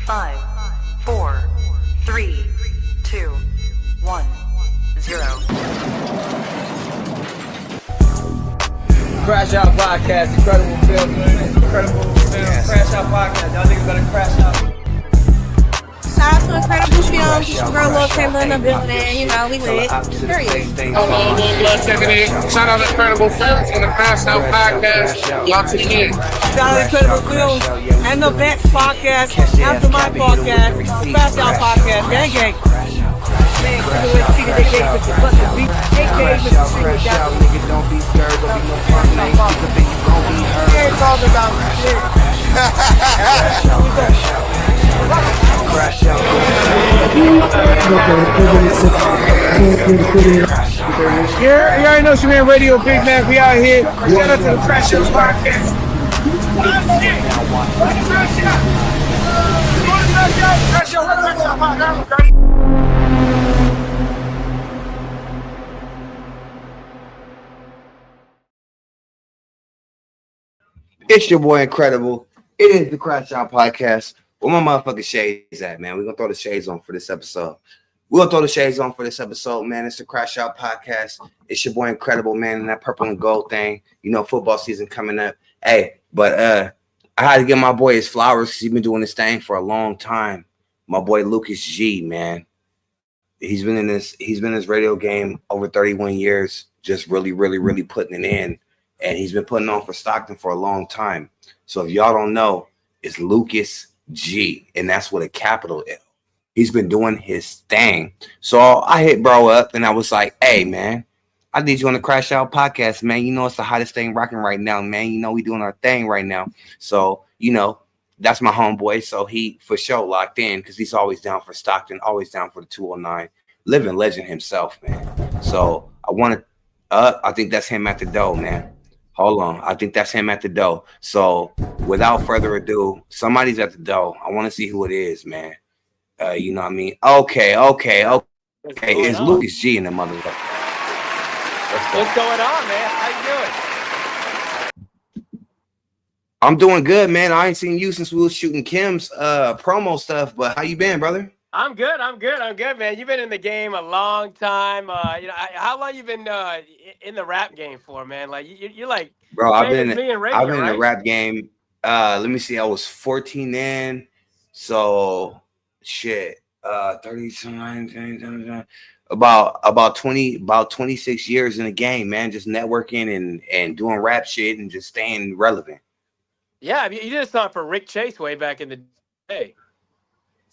5, 4, 3, 2, 1, 0. Crash Out Podcast, incredible film, incredible film. Crash Out Podcast, y'all niggas better crash out. Shout out to Incredible Films, it's your girl Lil Kimber in the building, you know, we lit. Period. Shout out to Incredible Films and the Crash Out Podcast. Y'all tune in. Shout out to Incredible Films and the Best Podcast, after my podcast, Crash Out Podcast, gang gang. Man, see the gate with the fucking beat, aka Mr. Secret Down. Nigga, don't be scared, don't be no punk, man. You think you gon' be heard. It's all about shit. Crash out. Yeah, you already know Shaman Radio, Big Mac. We out here. Shout out to the Crash Out Podcast. Crash Out. It's your boy Incredible. It is the Crash Out Podcast. Where my motherfucking shades at, man? We're gonna throw the shades on for this episode. Man. It's the Crash Out Podcast. It's your boy Incredible, man, and that purple and gold thing. You know, football season coming up. Hey, but I had to give my boy his flowers because he's been doing this thing for a long time. My boy Lucas G, man. He's been in this radio game over 31 years, just really putting it in. And he's been putting on for Stockton for a long time. So if y'all don't know, it's Lucas G, and that's with a capital L. He's been doing his thing. So I hit bro up, and I was like, hey, man, I need you on the Crash Out Podcast, man. You know it's the hottest thing rocking right now, man. You know we doing our thing right now. So, you know, that's my homeboy. So he, for sure, locked in because he's always down for Stockton, always down for the 209. Living legend himself, man. So I think that's him at the door, man. Hold on. I think that's him at the door. So without further ado, somebody's at the door. I want to see who it is, man. You know what I mean? Okay. It's Lucas G in the motherfucker. What's going on, man? How you doing? I'm doing good, man. I ain't seen you since we was shooting Kim's promo stuff, but how you been, brother? I'm good, man. You've been in the game a long time. How long you been in the rap game for, man? Like you're like, bro, I've been in right? the rap game. Let me see. I was 14 then, so shit. 39, about 26 years in the game, man. Just networking and doing rap shit and just staying relevant. Yeah, you did a song for Rick Chase way back in the day.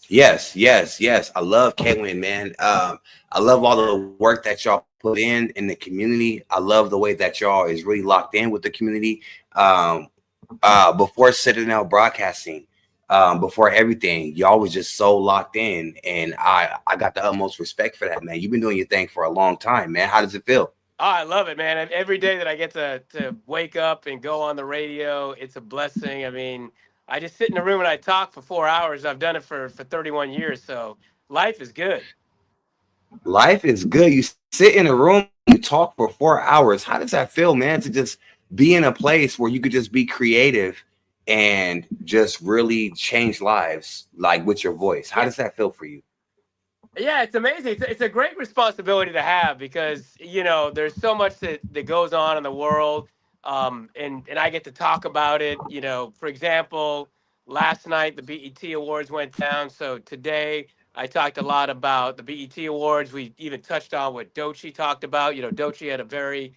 Yes. I love KWIN, man. I love all the work that y'all put in the community. I love the way that y'all is really locked in with the community. Before Citadel Broadcasting, before everything, y'all was just so locked in, and I got the utmost respect for that, man. You've been doing your thing for a long time, man. How does it feel? Oh, I love it, man. Every day that I get to wake up and go on the radio, it's a blessing. I mean, I just sit in a room and I talk for 4 hours. I've done it for 31 years, so life is good. Life is good. You sit in a room, you talk for 4 hours. How does that feel, man, to just be in a place where you could just be creative and just really change lives, like with your voice? How does that feel for you? Yeah, it's amazing. It's a great responsibility to have because, you know, there's so much that goes on in the world. And I get to talk about it. You know, for example, last night the BET Awards went down. So today I talked a lot about the BET Awards. We even touched on what Doechii talked about. You know, Doechii had a very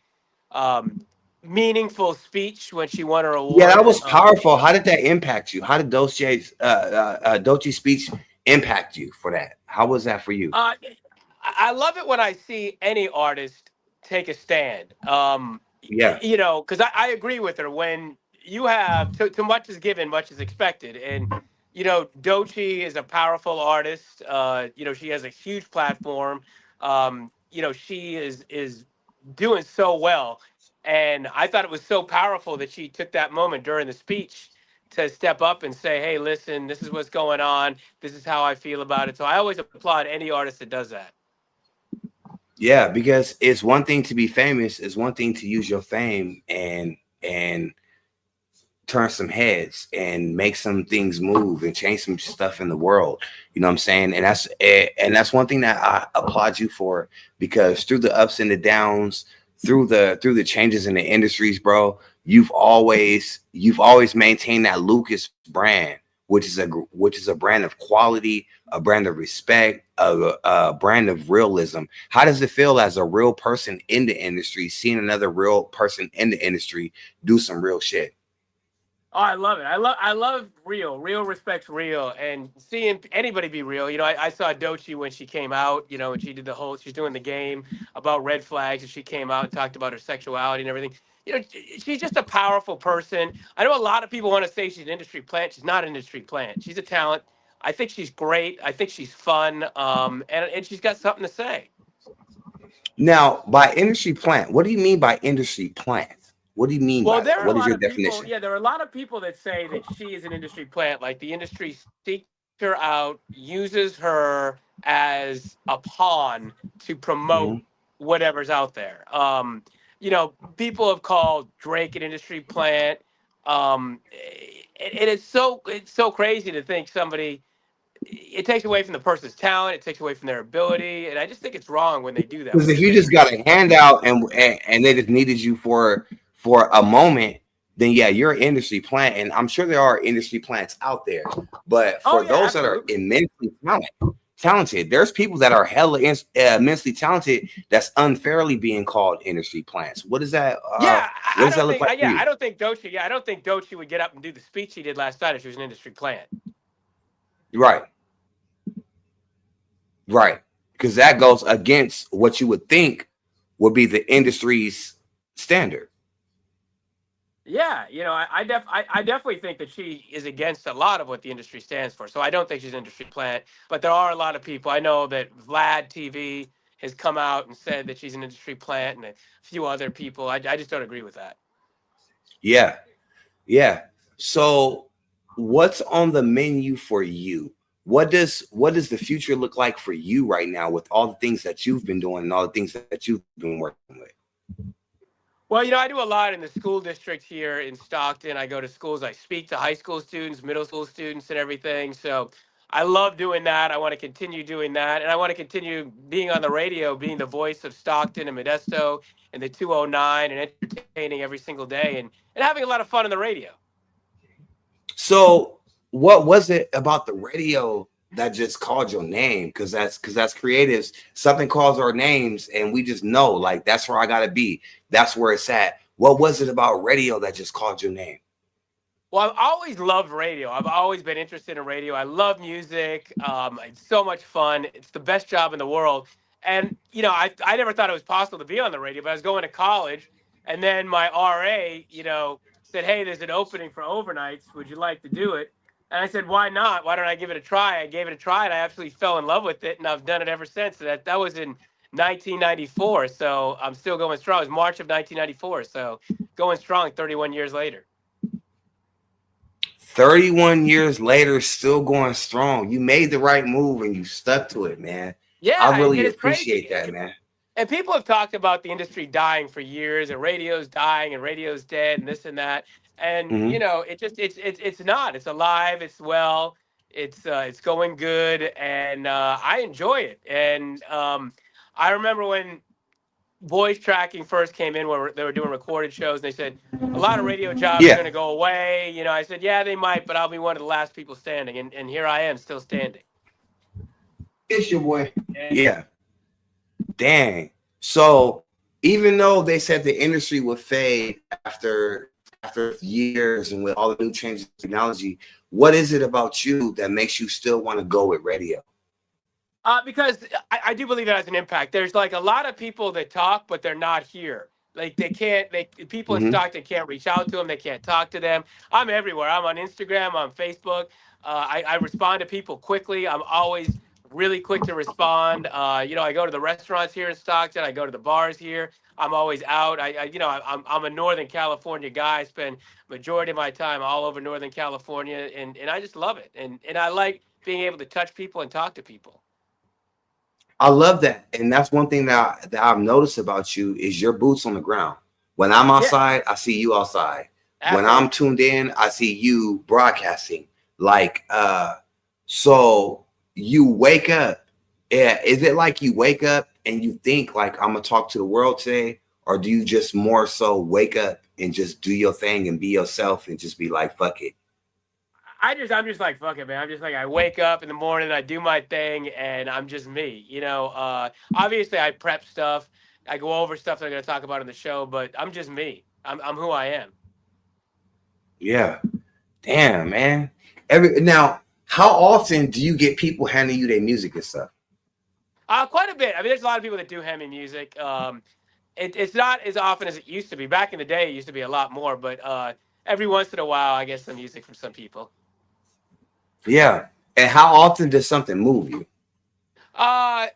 meaningful speech when she won her award. Yeah, that was powerful. How did that impact you? How did Doechii's speech impact you for that? How was that for you? I love it when I see any artist take a stand. Yeah, you know, because I agree with her. When you have too much is given, much is expected. And, you know, Doechii is a powerful artist. You know, she has a huge platform. You know, she is doing so well. And I thought it was so powerful that she took that moment during the speech to step up and say, hey, listen, this is what's going on. This is how I feel about it. So I always applaud any artist that does that. Yeah, because it's one thing to be famous, it's one thing to use your fame and turn some heads and make some things move and change some stuff in the world. You know what I'm saying? And that's one thing that I applaud you for, because through the ups and the downs, through the changes in the industries, bro, you've always maintained that Lucas brand, which is a brand of quality, a brand of respect, a brand of realism. How does it feel as a real person in the industry, seeing another real person in the industry do some real shit? Oh, I love it. I love real. Real respects real, and seeing anybody be real. You know, I saw Doechii when she came out. You know, and she did she's doing the game about red flags, and she came out and talked about her sexuality and everything. You know, she's just a powerful person. I know a lot of people want to say she's an industry plant. She's not an industry plant. She's a talent. I think she's great. I think she's fun. And she's got something to say. Now, by industry plant, what do you mean by industry plant? What do you mean Well, by there that? are a What is lot your of people. definition? Yeah, there are a lot of people that say that she is an industry plant. Like the industry seeks her out, uses her as a pawn to promote Mhm. whatever's out there. You know, people have called Drake an industry plant. And it's so crazy to think somebody. It takes away from the person's talent. It takes away from their ability, and I just think it's wrong when they do that. Because When if they you say just got a handout and they just needed you for a moment, then yeah, you're an industry plant, and I'm sure there are industry plants out there. But "Oh for yeah, those that are absolutely." immensely talented, there's people that are hella immensely talented that's unfairly being called industry plants. What is that? Yeah, What I does that don't look think. like for Yeah, you? I don't think Doechii. Yeah, I don't think Doechii would get up and do the speech he did last night if she was an industry plant. Right, right, because that goes against what you would think would be the industry's standard. Yeah, you know, I definitely think that she is against a lot of what the industry stands for. So I don't think she's an industry plant. But there are a lot of people. I know that Vlad TV has come out and said that she's an industry plant, and a few other people. I just don't agree with that. Yeah, yeah. So what's on the menu for you? What does the future look like for you right now with all the things that you've been doing and all the things that you've been working with? Well, you know, I do a lot in the school district here in Stockton. I go to schools, I speak to high school students, middle school students, and everything. So I love doing that. I want to continue doing that. And I want to continue being on the radio, being the voice of Stockton and Modesto and the 209 and entertaining every single day and having a lot of fun on the radio. So what was it about the radio that just called your name? Because that's creatives. Something calls our names and we just know, like, that's where I gotta be. That's where it's at. What was it about radio that just called your name? Well, I've always loved radio. I've always been interested in radio. I love music. It's so much fun. It's the best job in the world. And, you know, I never thought it was possible to be on the radio, but I was going to college. And then my RA, you know, said, hey, there's an opening for overnights. Would you like to do it? And I said, why not? Why don't I give it a try? I gave it a try, and I absolutely fell in love with it. And I've done it ever since. That was in 1994. So I'm still going strong. It was March of 1994. So going strong 31 years later. 31 years later, still going strong. You made the right move and you stuck to it, man. Yeah, I really it's appreciate crazy. that, man. And people have talked about the industry dying for years, and radio's dying, and radio's dead, and this and that. And you Mhm. know, it's not. It's alive. It's well. It's going good, and I enjoy it. And I remember when voice tracking first came in, where they were doing recorded shows, and they said a lot of radio jobs are Yeah, going to go away. You know, I said, yeah, they might, but I'll be one of the last people standing, and here I am, still standing. it's your boy. Yeah. Dang. So even though they said the industry would fade after years and with all the new changes in technology, what is it about you that makes you still want to go with radio? Because I do believe it has an impact. There's like a lot of people that talk, but they're not here. Like people in Mhm. Stockton can't reach out to them. They can't talk to them. I'm everywhere. I'm on Instagram, on Facebook. I respond to people quickly. I'm always really quick to respond. You know, I go to the restaurants here in Stockton. I go to the bars here. I'm always out. You know, I'm a Northern California guy. I spend majority of my time all over Northern California, and I just love it. And I like being able to touch people and talk to people. I love that. And that's one thing that I've noticed about you is your boots on the ground. When I'm Yeah. outside, I see you outside. When Absolutely. I'm tuned in, I see you broadcasting. Like, so you wake up. Yeah, is it like you wake up and you think like I'm gonna talk to the world today, or do you just more so wake up and just do your thing and be yourself and just be like, fuck it? I'm just like, fuck it, man. I'm just like, I wake up in the morning, I do my thing, and I'm just me. Obviously I prep stuff, I go over stuff that I'm gonna talk about in the show, but I'm just me. I'm who I am. Yeah. Damn, man. Now, how often do you get people handing you their music and stuff? Quite a bit. I mean, there's a lot of people that do hand me music. It's not as often as it used to be. Back in the day, it used to be a lot more, but every once in a while, I get some music from some people. Yeah. And how often does something move you? Uh,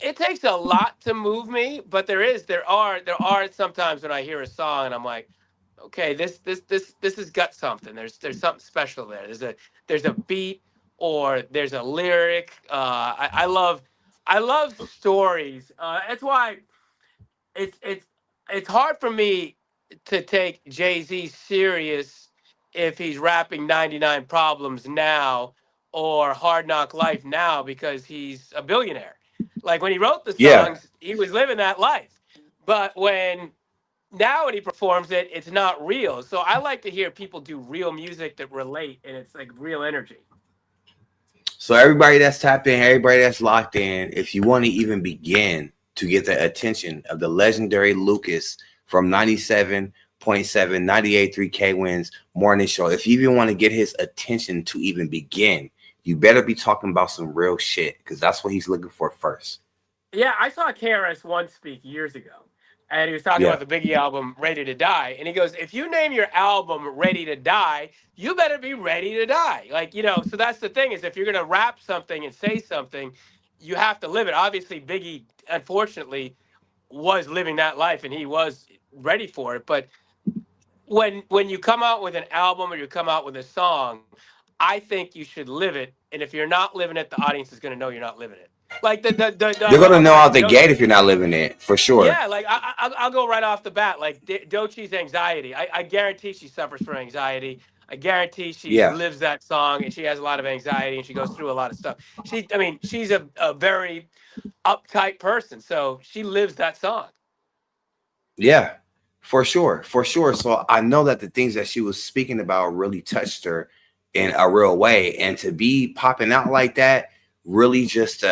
it takes a lot to move me, but there are sometimes when I hear a song and I'm like, okay, this has got something. There's something special there. There's a beat or there's a lyric. I love stories. That's why it's it's it's hard for me to take Jay-Z serious if he's rapping 99 Problems now or Hard Knock Life now because he's a billionaire. Like when he wrote the Yeah. songs, he was living that life. But when he performs it, it's not real. So I like to hear people do real music that relate and it's like real energy. So everybody that's tapped in, everybody that's locked in, if you want to even begin to get the attention of the legendary Lucas from 97.7, 98.3 KWIN's morning show, if you even want to get his attention to even begin, you better be talking about some real shit because that's what he's looking for first. Yeah, I saw KRS-One speak years ago, and he was talking Yeah. about the Biggie album "Ready to Die," and he goes, "If you name your album "Ready to Die," you better be ready to die." So that's the thing is, if you're gonna rap something and say something, you have to live it. Obviously, Biggie, unfortunately, was living that life, and he was ready for it. But when you come out with an album or you come out with a song, I think you should live it. And if you're not living it, the audience is going to know you're not living it. Like They're going to I'll know go back out to the gate if Dochi. you're not living it, for sure. Yeah, like I'll go right off the bat. Like Dochi's anxiety, I guarantee she suffers from anxiety. I guarantee she Yeah. lives that song, and she has a lot of anxiety, and she goes through a lot of stuff. She's a very uptight person, so she lives that song. Yeah, for sure. For sure. So I know that the things that she was speaking about really touched her in a real way. And to be popping out like that, really just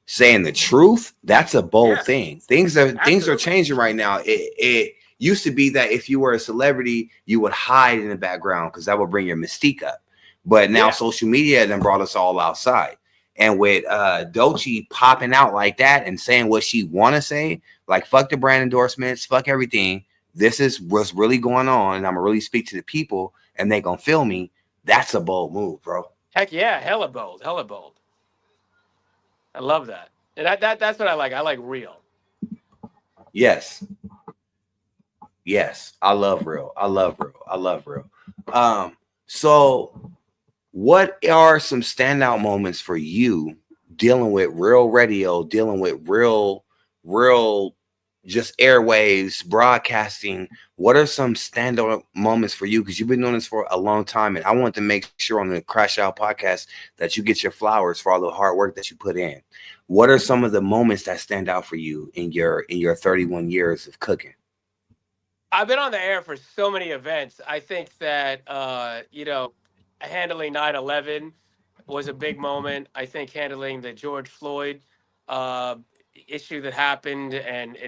saying the truth, that's a bold Yeah, thing. Things are absolutely. changing right now. It used to be that if you were a celebrity, you would hide in the background because that would bring your mystique up. But now Yeah. social media then brought us all outside. And with Doechii popping out like that and saying what she want to say, like fuck the brand endorsements, fuck everything. This is what's really going on, and I'm gonna really speak to the people, and they gonna feel me. That's a bold move, bro. Heck yeah, hella bold, hella bold. I love that. And that's what I like. I like real. Yes, yes, I love real. I love real. I love real. So what are some standout moments for you dealing with real radio, dealing with real just airwaves, broadcasting? What are some standout moments for you? Because you've been doing this for a long time, and I want to make sure on the Crash Out podcast that you get your flowers for all the hard work that you put in. What are some of the moments that stand out for you in your 31 years of cooking? I've been on the air for so many events. I think that handling 9/11 was a big moment. I think handling the George Floyd uh, issue that happened and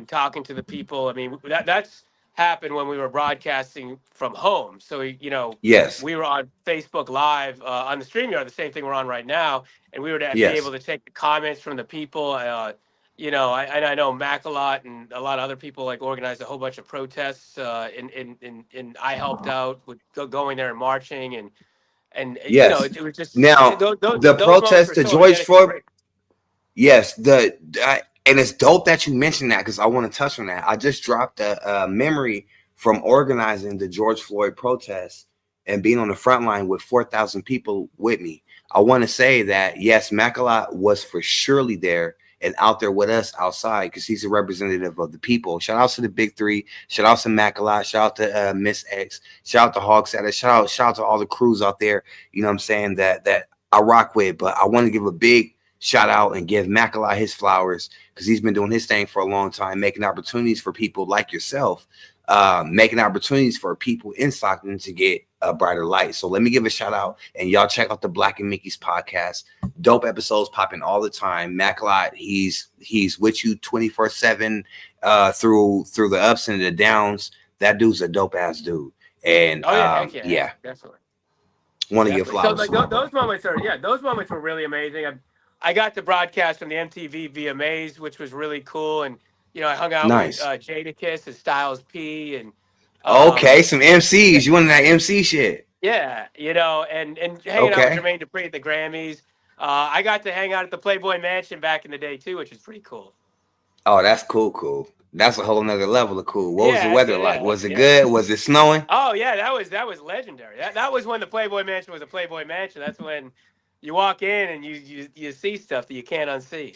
talking to the people. I mean, that's happened when we were broadcasting from home. So Yes, we were on Facebook Live on the StreamYard, the same thing we're on right now, and we were to be able yes, to take the comments from the people. I know Mac a lot and a lot of other people like organized a whole bunch of protests. And I helped out with going there and marching and yes. it was just Now the those moments protest were to so George organic and Floyd. great. Yes, and it's dope that you mentioned that because I want to touch on that. I just dropped a memory from organizing the George Floyd protests and being on the front line with 4,000 people with me. I want to say that yes, Macalat was for surely there, and out there with us outside, because he's a representative of the people. Shout out to the Big Three. Shout out to Macalot. Shout out to Miss X. Shout out to Hogsetter. Shout out to all the crews out there. You know what I'm saying, that I rock with. But I want to give a big shout out and give Macalot his flowers, because he's been doing his thing for a long time, making opportunities for people like yourself, making opportunities for people in Stockton to get a brighter light. So let me give a shout out, and y'all check out the Black and Mickey's podcast. Dope episodes popping all the time. Macalot, he's with you 24/7 through the ups and the downs. That dude's a dope ass dude. And yeah, definitely. Want to give flowers. So like, those moments were really amazing. I got to broadcast from the MTV VMAs, which was really cool, and you know, I hung out with Jadakiss and Styles P, and okay, some MCs. You wanted that MC shit? Yeah, you know, and hanging out with Jermaine Dupri at the Grammys. I got to hang out at the Playboy Mansion back in the day too, which is pretty cool. Oh, that's cool. That's a whole nother level of cool. What was the weather like? Was it good? Was it snowing? Oh yeah, that was legendary. That was when the Playboy Mansion was a Playboy Mansion. That's when you walk in and you see stuff that you can't unsee.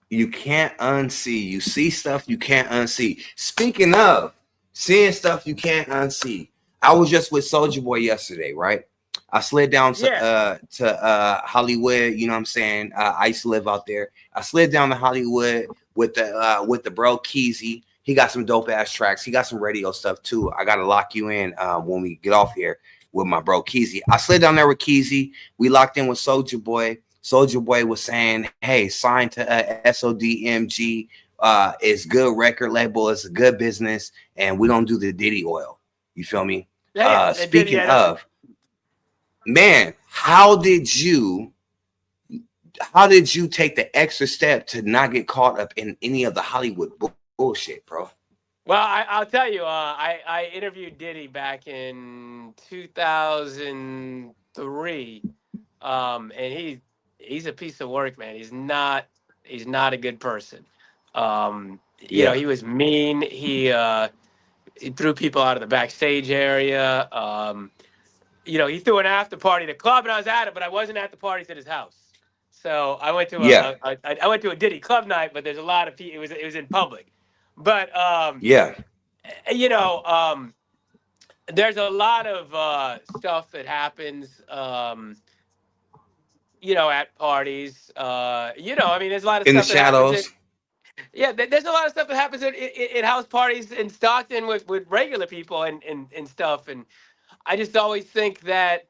You can't unsee. You see stuff you can't unsee. Speaking of seeing stuff you can't unsee, I was just with Soulja Boy yesterday, right? I slid down to Hollywood. You know what I'm saying? I used to live out there. I slid down to Hollywood with the bro Keezy. He got some dope ass tracks. He got some radio stuff too. I gotta lock you in when we get off here with my bro Keezy. I slid down there with Keezy. We locked in with Soulja Boy. Soulja Boy was saying, "Hey, sign to S.O.D. MG. It's good record label. It's a good business, and we don't do the Diddy oil." You feel me? Speaking of, man, how did you take the extra step to not get caught up in any of the Hollywood bullshit, bro? Well, I'll tell you, I interviewed Diddy back in 2003, and he's a piece of work, man. He's not a good person. You know, he was mean. He threw people out of the backstage area. You know, he threw an after party at the club, and I was at it, but I wasn't at the parties at his house. So I went to I went to a Diddy club night, but there's a lot of people. It was in public. But you know, there's a lot of stuff that happens, you know, at parties. You know, I mean, there's a lot of in stuff the shadows. There's a lot of stuff that happens at house parties in Stockton with regular people and stuff. And I just always think that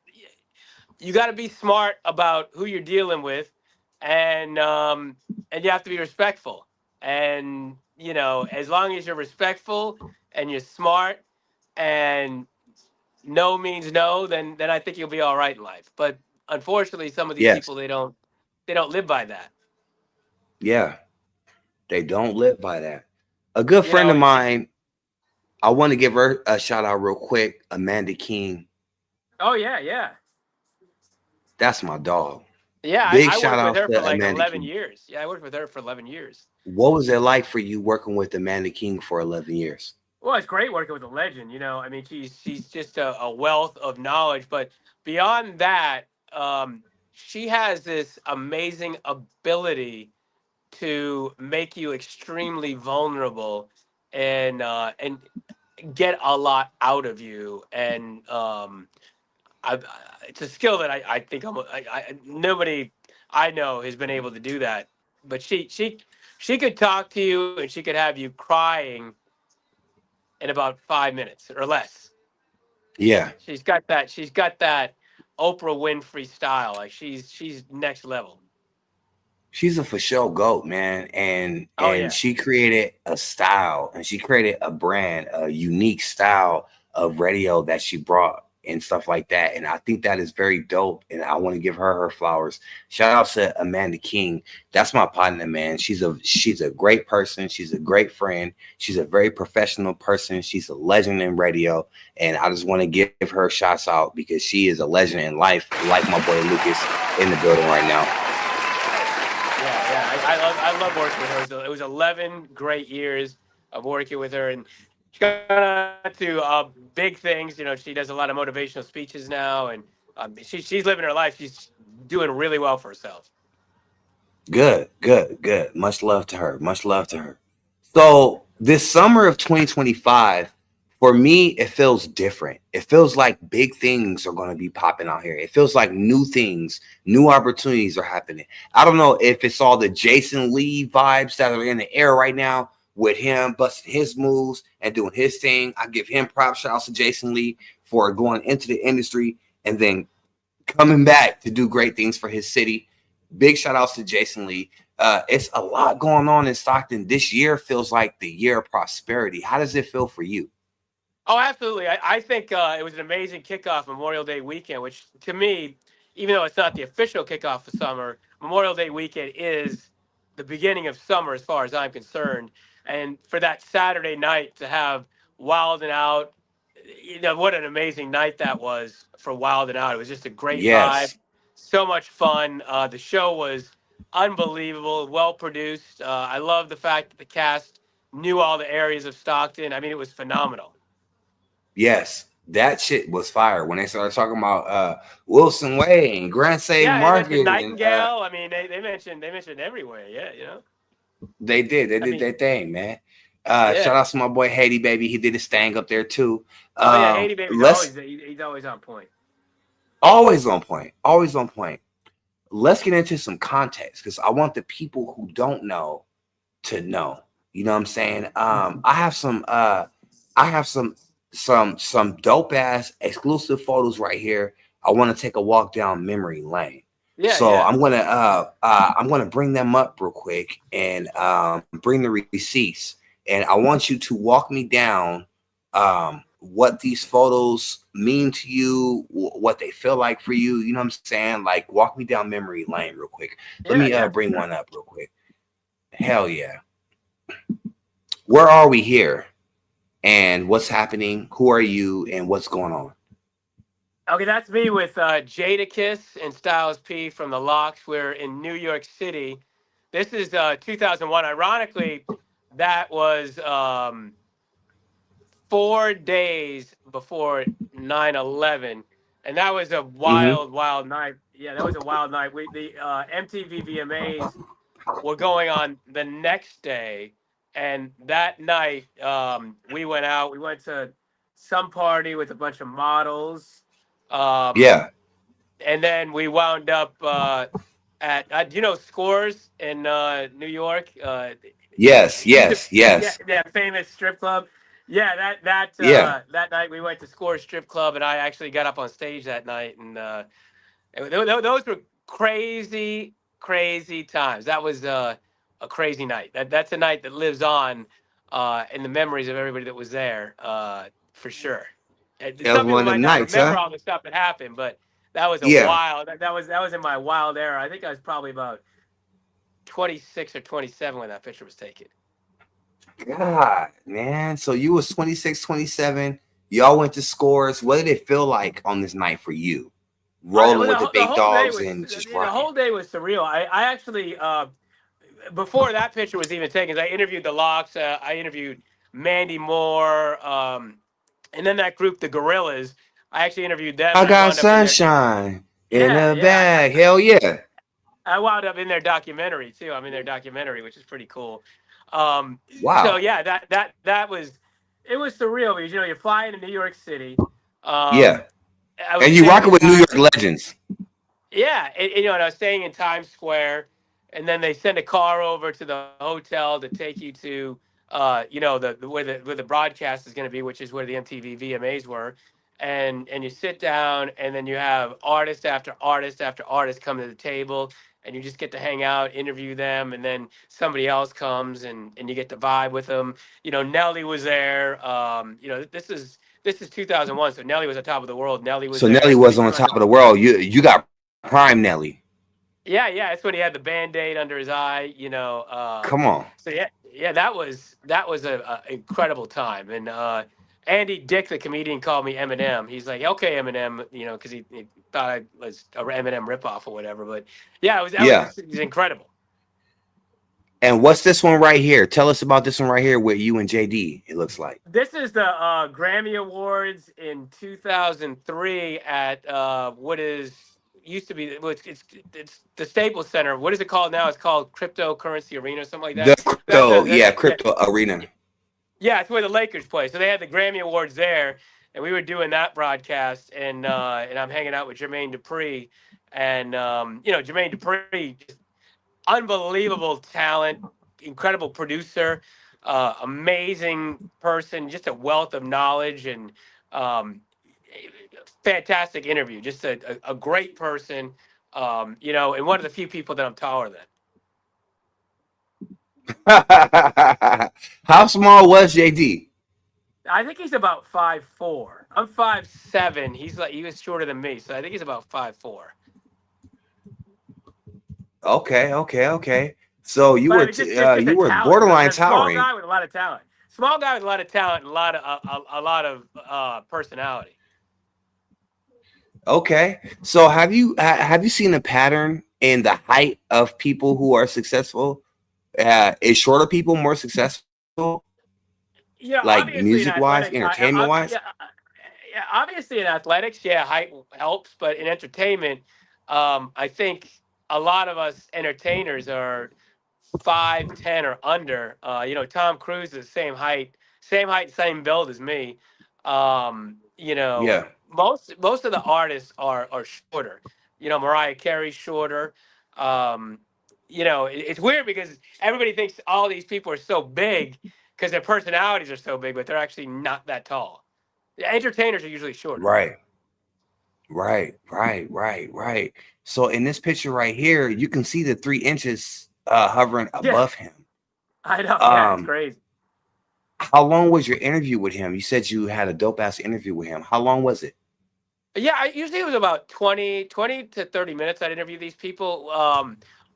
you got to be smart about who you're dealing with, and you have to be respectful. And you know, as long as you're respectful and you're smart and no means no, then I think you'll be all right in life. But unfortunately, some of these people, they don't live by that. Yeah, they don't live by that. A good friend of mine, I want to give her a shout out real quick, Amanda King. Oh yeah. That's my dog. Yeah, big I shout out worked with her to for like Amanda 11 King. years. Yeah, I worked with her for 11 years. What was it like for you working with Amanda King for 11 years? Well, it's great working with a legend. You know, I mean, she's just a wealth of knowledge. But beyond that, she has this amazing ability to make you extremely vulnerable and get a lot out of you. And it's a skill that I think nobody I know has been able to do that. But she could talk to you and she could have you crying in about 5 minutes or less. Yeah, she's got that Oprah Winfrey style. Like she's next level. She's a for sure GOAT, man. And yeah. She created a style, and she created a brand, a unique style of radio that she brought and stuff like that. And I think that is very dope. And I want to give her flowers. Shout out to Amanda King. That's my partner, man. She's a great person. She's a great friend. She's a very professional person. She's a legend in radio. And I just want to give her shots out because she is a legend in life, like my boy Lucas in the building right now. I love working with her. It was 11 great years of working with her, and she got to big things. You know, she does a lot of motivational speeches now, and she's living her life. She's doing really well for herself. Good, good, good. Much love to her. Much love to her. So this summer of 2025, for me, it feels different. It feels like big things are going to be popping out here. It feels like new things, new opportunities are happening. I don't know if it's all the Jason Lee vibes that are in the air right now with him busting his moves and doing his thing. I give him props. Shout out to Jason Lee for going into the industry and then coming back to do great things for his city. Big shout outs to Jason Lee. It's a lot going on in Stockton. This year feels like the year of prosperity. How does it feel for you? Oh, absolutely. I think it was an amazing kickoff Memorial Day weekend, which to me, even though it's not the official kickoff of summer, Memorial Day weekend is the beginning of summer as far as I'm concerned. And for that Saturday night to have Wild and Out, what an amazing night that was for Wild and Out. It was just a great vibe, Yes, so much fun. The show was unbelievable, well produced. I love the fact that the cast knew all the areas of Stockton. I mean, it was phenomenal. yes. That shit was fire when they started talking about Wilson Way and Grand Save Yeah, they mentioned Market and Nightingale. I mean, they mentioned everywhere. Yeah. they I did mean, their thing, man. yeah. Shout out to my boy Haiti baby. He did his thing up there too. Oh yeah, Haiti Baby's Let's he's always on point. always on point. Always on point. Let's get into some context because I want the people who don't know to know. You know what I'm saying? I have some dope ass exclusive photos right here. I want to take a walk down memory lane. Yeah, So yeah. I'm gonna bring them up real quick and bring the receipts. And I want you to walk me down what these photos mean to you, what they feel like for you. You know what I'm saying? Like walk me down memory lane real quick. Let Yeah, me yeah. bring one up real quick. Hell yeah. Where are we here? And what's happening? Who are you? And what's going on? Okay, that's me with Jadakiss and Styles P from the Locks. We're in New York City. This is 2001. Ironically, that was 4 days before 9/11, and that was a Mm-hmm. wild, wild night. Yeah, that was a wild night. The MTV VMAs were going on the next day, and that night we went out. We went to some party with a bunch of models, um, Yeah. and then we wound up at Scores in New York. Yes. Used to, Yes. yeah, Yes. that famous strip club. Yeah, Yeah. that night we went to Score Strip Club, and I actually got up on stage that night, and those were crazy, crazy times. That was a crazy night. That's a night that lives on in the memories of everybody that was there, for sure. It was Some people one of might them not nights, remember huh? all the stuff that happened, but that was a Yeah. wild. That was in my wild era. I think I was probably about 26 or 27 when that picture was taken. God, man. So you was 26, 27. Y'all went to Scores. What did it feel like on this night for you? Rolling with the The big whole day dogs was and just the rocking. whole day was surreal. I actually before that picture was even taken, I interviewed the Locks. I interviewed Mandy Moore, and then that group, the Gorillas. I actually interviewed them, I and I got wound up in their sunshine in yeah a yeah. bag. Hell yeah. I wound up in their documentary too. I'm in their documentary, which is pretty cool. So Wow. yeah, that was it was surreal because you fly into New York City. Yeah. Um, I was And you staying rocking in with New time. York legends. Yeah, and I was staying in Times Square, and then they send a car over to the hotel to take you to, where the broadcast is going to be, which is where the MTV VMAs were, and you sit down, and then you have artist after artist after artist come to the table, and you just get to hang out, interview them, and then somebody else comes, and you get to vibe with them. Nelly was there. This is 2001, so Nelly was on top of the world. Nelly was So there. Nelly That's when was he on still had top the of the world. You got prime Nelly. yeah. That's when he had the Band-Aid under his eye. Come on. So yeah. That was a incredible time. And Andy Dick, the comedian, called me Eminem. He's like, okay, Eminem, because he thought I was a Eminem ripoff or whatever. But yeah, Yeah. it was incredible. And what's this one right here? Tell us about this one right here with you and JD, it looks like. This is the Grammy Awards in 2003 at what is used to be. Well, it's the Staples Center. What is it called now? It's called Cryptocurrency Arena or something like The that. crypto, yeah, Yeah, crypto arena. yeah, it's where the Lakers play. So they had the Grammy Awards there, and we were doing that broadcast, and I'm hanging out with Jermaine Dupri, and Jermaine Dupri, just unbelievable talent, incredible producer, amazing person, just a wealth of knowledge, and um, fantastic interview. Just a great person, and one of the few people that I'm taller than. How small was JD? I think he's about 5'4". I'm 5'7". He was shorter than me, so I think he's about 5'4". Okay. So But I mean, just a you were talent, borderline a small towering. guy with a lot of talent. Small guy with a lot of talent, and a lot of personality. Okay. So have you seen a pattern in the height of people who are successful? Is shorter people more successful, like Obviously in music wise, athletics, entertainment wise? yeah, obviously in athletics, yeah, height helps, but in entertainment, I think a lot of us entertainers are 5'10" or under. Tom Cruise is the same height, same build as me. Yeah. Most of the artists are shorter. Mariah Carey's shorter. Um, it's weird because everybody thinks all these people are so big because their personalities are so big, but they're actually not that tall. The entertainers are usually shorter. Right. Right. So in this picture right here, you can see the 3 inches hovering Yeah, above him. I know. Yeah, it's Um, crazy. how long was your interview with him? You said you had a dope ass interview with him. How long was it? Yeah, usually it was about 20 to 30 minutes. I'd interview these people.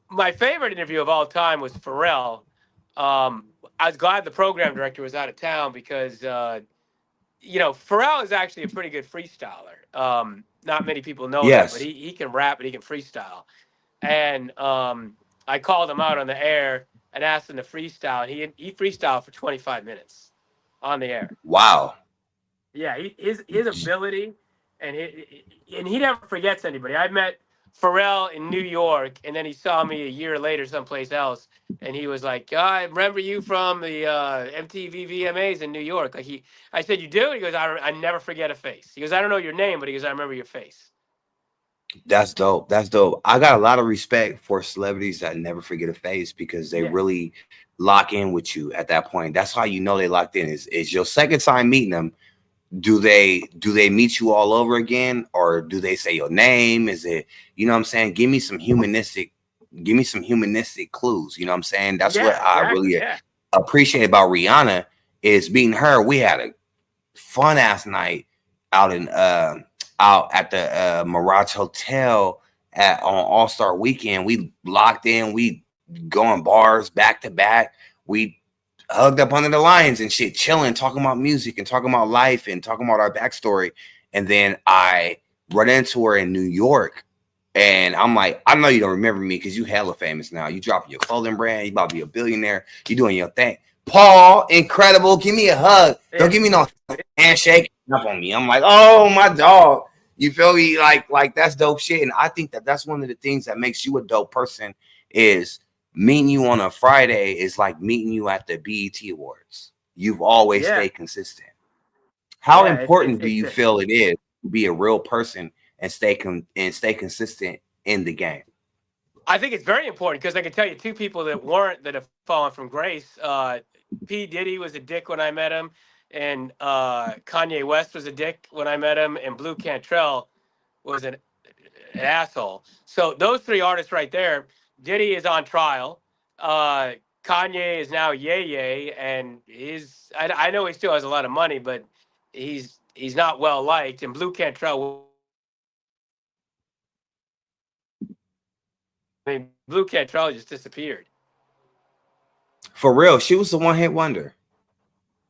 My favorite interview of all time was Pharrell. I was glad the program director was out of town because, Pharrell is actually a pretty good freestyler. Not many people know that, but Yes. he can rap and he can freestyle. And I called him out on the air and asked him to freestyle. And he freestyled for 25 minutes on the air. Wow. Yeah, his ability, and he never forgets anybody. I met Pharrell in New York, and then he saw me a year later someplace else, and he was like, "I remember you from the MTV VMAs in New York." I said, "You do?" He goes, "I never forget a face." He goes, "I don't know your name, but he goes, I remember your face." That's dope. That's dope. I got a lot of respect for celebrities that never forget a face because they Yeah, really lock in with you at that point. That's how you know they locked in. Is your second time meeting them. Do they meet you all over again, or do they say your name? Is it, what I'm saying? Give me some humanistic clues. You know what I'm saying? That's what yeah, I exactly. really Yeah, appreciate about Rihanna is meeting her. We had a fun ass night out in out at the Mirage Hotel on All-Star Weekend. We locked in, we going bars back to back. We hugged up under the lions and shit, chilling, talking about music and talking about life and talking about our backstory. And then I run into her in New York. And I'm like, I know you don't remember me because you hella famous now. You dropping your clothing brand. You about to be a billionaire. You doing your thing. Paul, incredible. Give me a hug. yeah, Don't give me no handshake up on me. I'm like, oh, my dog. You feel me? Like that's dope shit. And I think that that's one of the things that makes you a dope person is meeting you on a Friday is like meeting you at the BET Awards. You've always yeah, stayed consistent. How yeah. important do you feel it is to be a real person and stay consistent in the game? I think it's very important because I can tell you two people that have fallen from grace. P. Diddy was a dick when I met him, and Kanye West was a dick when I met him, and Blue Cantrell was an asshole. So those three artists right there, Diddy is on trial. Kanye is now yay yay, and I know he still has a lot of money, but he's not well liked. And Blue Cantrell, Blue Cantrell just disappeared. For real, she was the one hit wonder.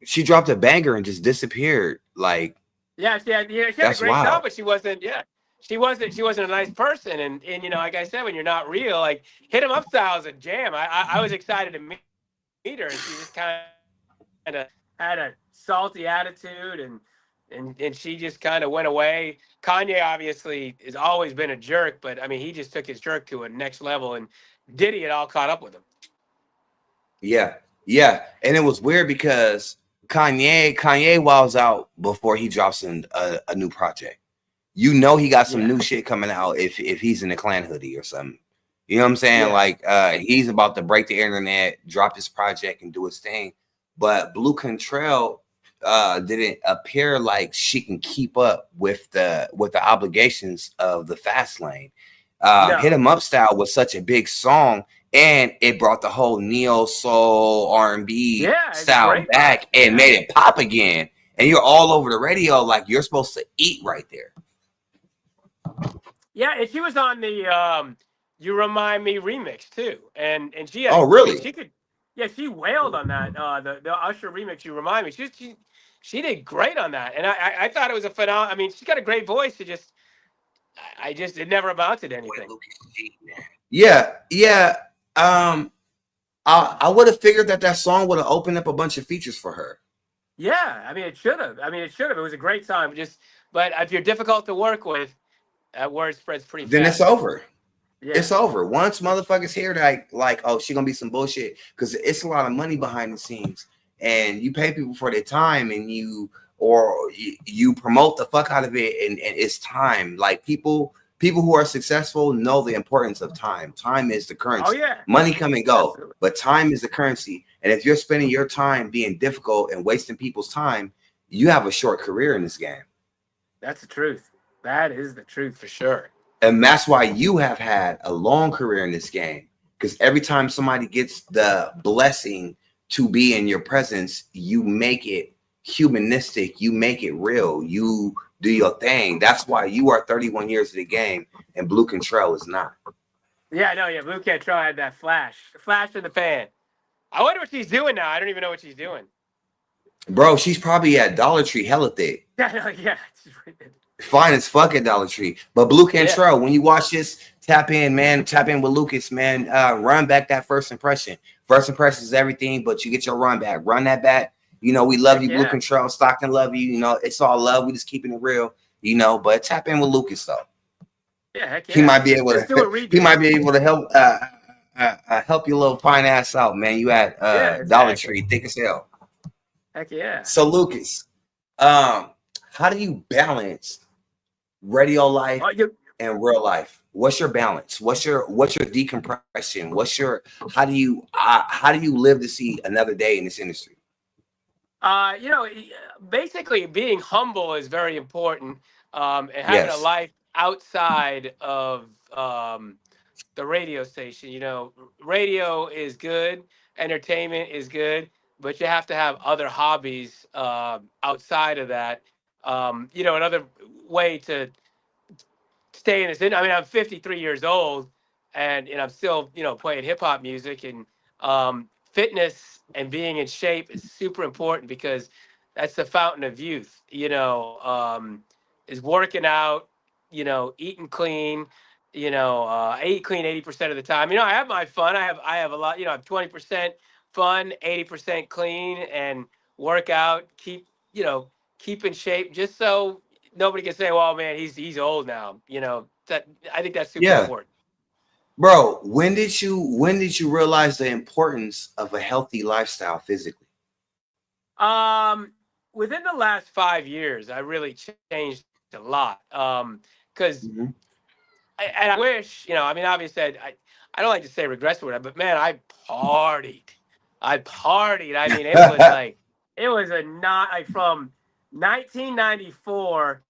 She dropped a banger and just disappeared. Like, Yeah, she had a that's great wild. job, but she wasn't. Yeah, she wasn't a nice person. And like I said, when you're not real, like Hit 'Em Up Style is a jam. I was excited to meet her, and she just kind of had a salty attitude, and and she just kind of went away. Kanye obviously has always been a jerk, but I mean, he just took his jerk to a next level, and Diddy had all caught up with him. Yeah, yeah, and it was weird because Kanye walls out before he drops a new project. You know he got some new shit coming out if he's in the Clan hoodie or something. You know what I'm saying? Yeah. Like he's about to break the internet, drop his project, and do his thing. But Blue Control didn't appear like she can keep up with the obligations of the fast lane. No. Hit 'em Up Style was such a big song, and it brought the whole neo soul R&B style back and made it pop again. And you're all over the radio like you're supposed to eat right there. Yeah, and she was on the "You Remind Me" remix too, and she had, really? She could, yeah, she wailed on that the Usher remix. "You Remind Me." She did great on that, and I thought it was a phenomenal. I mean, she's got a great voice. It never amounted to anything. Yeah. I would have figured that song would have opened up a bunch of features for her. Yeah, I mean, it should have. It was a great song. But if you're difficult to work with, that word spreads pretty fast. Then it's over. Yeah. It's over. Once motherfuckers hear like, oh, she gonna be some bullshit, because it's a lot of money behind the scenes, and you pay people for their time, and you promote the fuck out of it, and it's time. Like people who are successful know the importance of time. Time is the currency. Oh yeah. Money come and go, Absolutely. but time is the currency. And if you're spending your time being difficult and wasting people's time, you have a short career in this game. That's the truth. That is the truth for sure. And that's why you have had a long career in this game, because every time somebody gets the blessing to be in your presence, you make it humanistic, you make it real, you do your thing. That's why you are 31 years of the game and Blue Control is not. Yeah, no, yeah, Blue Control had that flash in the pan. I wonder what she's doing now. I don't even know what she's doing. Bro, she's probably at Dollar Tree hella thick. Yeah. Fine as fuck at Dollar Tree. But Blue Control, when you watch this, tap in, man. Tap in with Lucas, man. Run back that first impression. First impression is everything, but you get your run back. Run that back. You know, we love you, Blue Control. Stockton love you. You know, it's all love. We just keeping it real, you know, but tap in with Lucas, though. Yeah, heck yeah. He might be able to help help your little fine ass out, man. You at Dollar Tree, thick as hell. Heck yeah. So Lucas, how do you balance radio life and real life? What's your balance? What's your decompression? How do you live to see another day in this industry? You know, basically being humble is very important. And having a life outside of the radio station. You know, radio is good, entertainment is good, but you have to have other hobbies outside of that. You know, another way to stay in this. I mean, I'm 53 years old, and I'm still, you know, playing hip hop music, and fitness and being in shape is super important because that's the fountain of youth. You know, is working out, you know, eating clean. You know, I eat clean 80% of the time. You know, I have my fun. I have a lot. You know, I have 20% fun, 80% clean, and work out. Keep in shape, just so nobody can say, "Well, man, he's old now." You know, I think that's super important. Bro, when did you realize the importance of a healthy lifestyle physically? Within the last 5 years, I really changed a lot. Because I wish, you know, I mean, obviously, I don't like to say regrets or whatever, but man, I partied. I mean, it was like, from 1994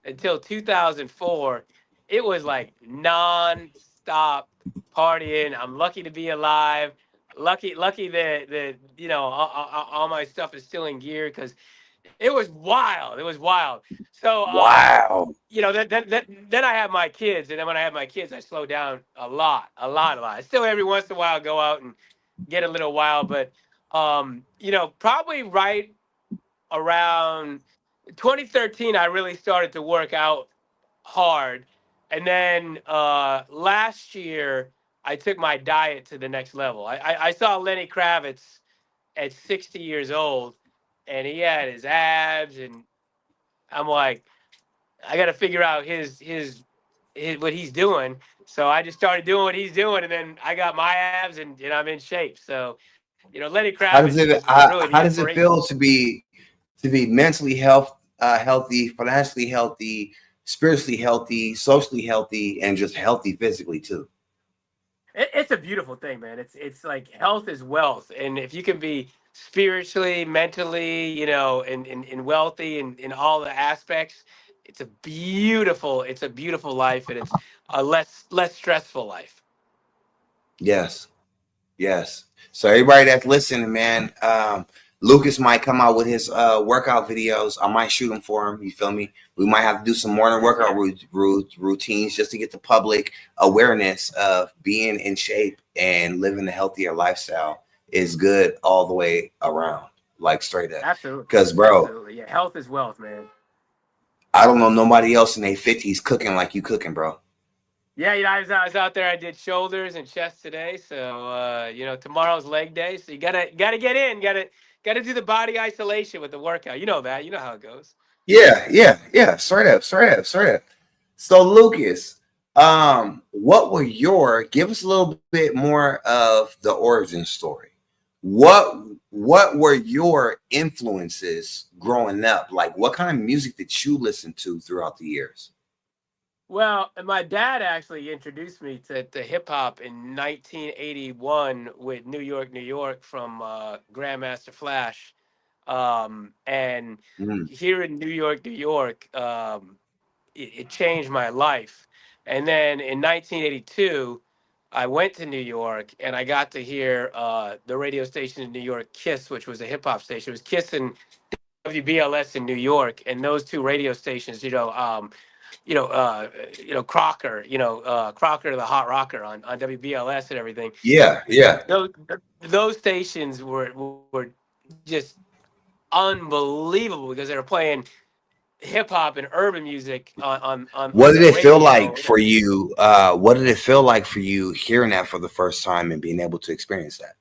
until 2004, it was like non-stop partying. I'm lucky to be alive. Lucky that you know, all my stuff is still in gear, because it was wild. So wow. You know, then I have my kids, and then when I have my kids, I slow down a lot. I still every once in a while go out and get a little wild, but you know, probably right around 2013, I really started to work out hard, and then last year I took my diet to the next level. I saw Lenny Kravitz at 60 years old, and he had his abs, and I'm like, I got to figure out what he's doing. So I just started doing what he's doing, and then I got my abs, and I'm in shape. So, Lenny How does Kravitz it was really the how does it inspiration. feel to be mentally healthy, financially healthy, spiritually healthy, socially healthy, and just healthy physically too? It's a beautiful thing, man. It's like health is wealth, and if you can be spiritually, mentally, and wealthy in all the aspects, it's a beautiful life, and it's a less stressful life. Yes. Yes. So everybody that's listening, man, Lucas might come out with his workout videos. I might shoot them for him. You feel me? We might have to do some morning workout routines just to get the public awareness of being in shape and living a healthier lifestyle is good all the way around, like straight up. Absolutely, Because, bro, absolutely, yeah. Health is wealth, man. I don't know nobody else in their 50s cooking like you cooking, bro. Yeah, I was out there. I did shoulders and chest today. So tomorrow's leg day. So you gotta get in. Gotta do the body isolation with the workout. You know that. You know how it goes. Yeah, yeah, yeah. Straight up, straight up, straight up. So Lucas, what were give us a little bit more of the origin story. What what were your influences growing up? Like what kind of music did you listen to throughout the years? Well, my dad actually introduced me to hip hop in 1981 with New York, New York from Grandmaster Flash. And Mm, here in New York, New York, it changed my life. And then in 1982, I went to New York and I got to hear the radio station in New York, Kiss, which was a hip hop station. It was Kiss and WBLS in New York, and those two radio stations, Crocker, Crocker, the hot rocker on WBLS and everything. yeah, yeah. Those those stations were just unbelievable because they were playing hip hop and urban music What on did the it feel like radio. for you? What did it feel like for you hearing that for the first time and being able to experience that?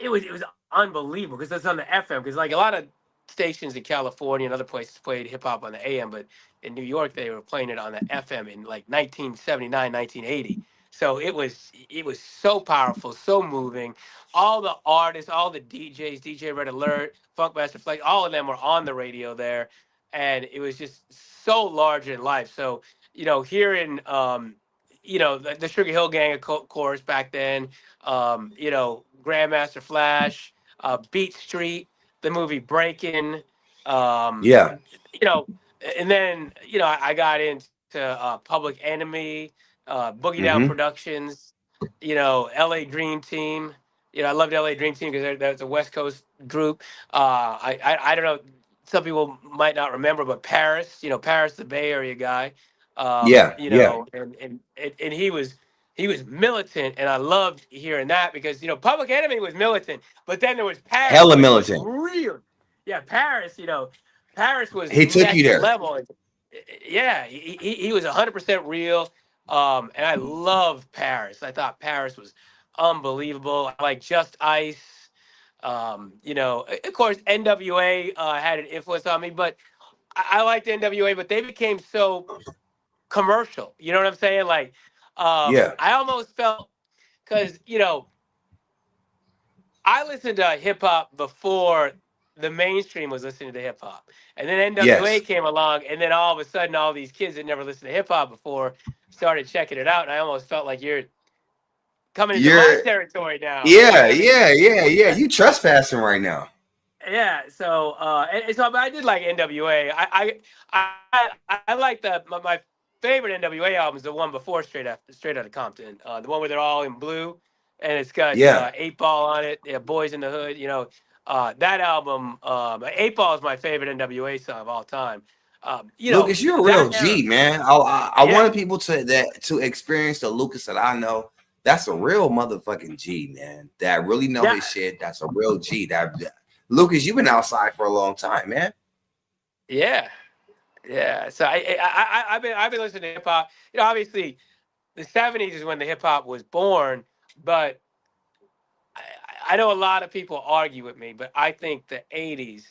It was unbelievable because that's on the FM. Because like a lot of stations in California and other places played hip hop on the AM, but in New York they were playing it on the FM in like 1979, 1980. So it was so powerful, so moving. All the artists, all the DJs, DJ Red Alert, Funkmaster Flex, all of them were on the radio there, and it was just so larger in life. So hearing the Sugar Hill Gang, of course, back then, Grandmaster Flash, Beat Street, the movie Breakin', um, Yeah. you know, and then I got into Public Enemy, Boogie Down Mm-hmm. Productions, L.A. Dream Team. I loved L.A. Dream Team because that's a West Coast group. I don't know. Some people might not remember, but Paris, Paris, the Bay Area guy, Yeah, yeah. and he was militant, and I loved hearing that because Public Enemy was militant, but then there was Paris, Hella which was militant. real. Yeah, Paris. Paris was He took you next there. level. Yeah, he was 100% real. And I love Paris. I thought Paris was unbelievable. I like Just Ice. Of course, NWA had an influence on me, but I liked NWA, but they became so commercial. You know what I'm saying? Like, Yeah. I almost felt because I listened to hip hop before the mainstream was listening to hip hop, and then NWA Yes. came along, and then all of a sudden, all these kids that never listened to hip hop before started checking it out, and I almost felt like you're coming into my You're territory now. You know yeah, what I mean? yeah, yeah, yeah. You trespassing right now. Yeah, so but I did like NWA. I like my favorite NWA album is the one before Straight Outta Compton, the one where they're all in blue, and it's got Yeah. 8 Ball on it. Yeah, Boys in the Hood. That album. 8 Ball is my favorite NWA song of all time. Lucas, you're a That real era. G, man. I Yeah, wanted people to experience the Lucas that I know. That's a real motherfucking G, man. That really know yeah, his shit. That's a real G. Lucas, you've been outside for a long time, man. yeah, yeah. So I've been listening to hip hop. Obviously the '70s is when the hip hop was born, but I know a lot of people argue with me, but I think the '80s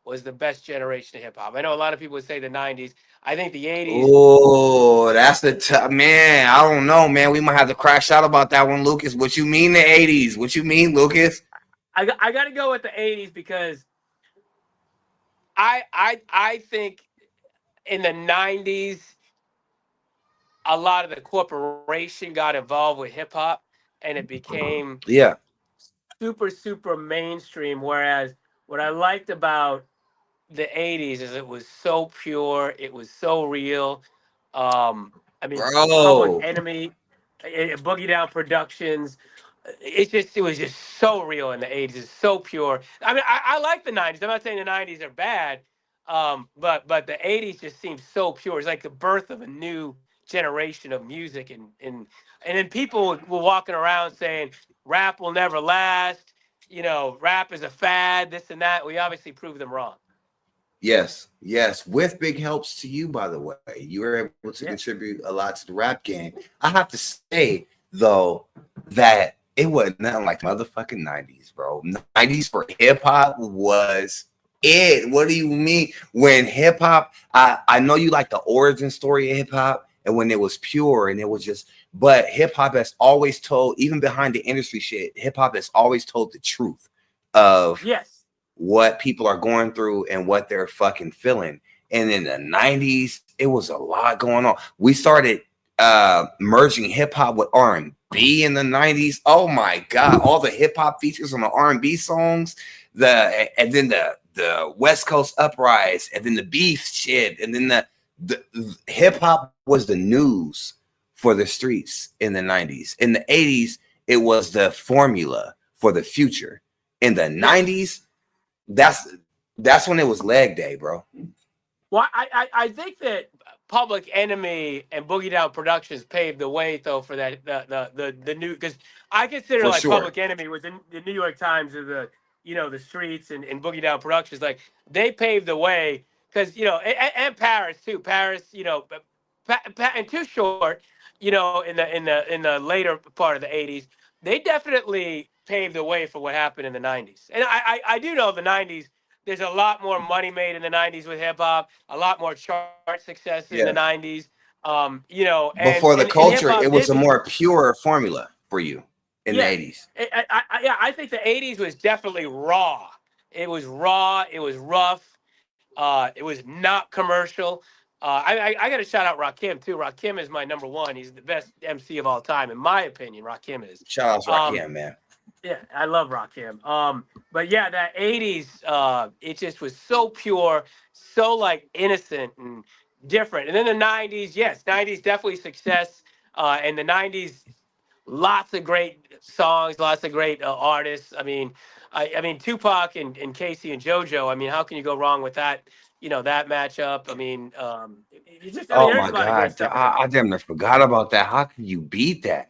was the best generation of hip hop. I know a lot of people would say the 90s. I think the 80s. Oh, that's the tough man. I don't know, man. We might have to crash out about that one, Lucas. What you mean the 80s? What you mean, Lucas? I got to go with the 80s because I think in the 90s a lot of the corporation got involved with hip hop and it became Yeah, super mainstream. Whereas what I liked about the 80s is it was so pure, it was so real. I mean, Public bro. Enemy, Boogie Down Productions, it was just so real in the 80s. It's so pure. I mean, I like the 90s. I'm not saying the 90s are bad, but the 80s just seems so pure. It's like the birth of a new generation of music, and then people were walking around saying rap will never last. You know, rap is a fad, this and that. We obviously proved them wrong. Yes, yes. With big helps to you, by the way. You were able to Yeah. contribute a lot to the rap game. I have to say, though, that it was nothing like motherfucking 90s, bro. 90s for hip hop was it. What do you mean? When hip hop, I know you like the origin story of hip hop and when it was pure and it was just, but hip hop has always told, even behind the industry shit, hip hop has always told the truth of Yes. what people are going through and what they're fucking feeling. And in the 90s, it was a lot going on. We started merging hip hop with R&B in the 90s. Oh my God, all the hip hop features on the R&B songs, and then the West Coast uprise, and then the beef shit, and then the hip hop was the news for the streets in the 90s. In the 80s, it was the formula for the future. In the 90s, that's when it was leg day, bro. Well, I think that Public Enemy and Boogie Down Productions paved the way, though, for that the new, because I consider For like sure. Public Enemy was the New York Times of the the streets, and Boogie Down Productions, like they paved the way because and Paris too. Paris, and Too Short, in the later part of the 80s, they definitely paved the way for what happened in the 90s. And I do know the 90s. There's a lot more money made in the 90s with hip hop, a lot more chart success in the Yeah. 90s. Before the And hip culture, hop it was did a more pure formula for you in the yeah. 80s. I think the 80s was definitely raw. It was raw, it was rough, it was not commercial. I got to shout out Rakim too. Rakim is my number one. He's the best MC of all time, in my opinion. Rakim is. Shout out to Um, Rakim, man. Yeah, I love Rakim. But yeah, that 80s, it just was so pure, so like innocent and different. And then the 90s, yes, 90s definitely success. And the 90s, lots of great songs, lots of great artists. I mean Tupac and Casey and JoJo. I mean, how can you go wrong with that? That matchup. I mean, Oh there's my a lot of great God. stuff in the I damn near forgot about that. How can you beat that?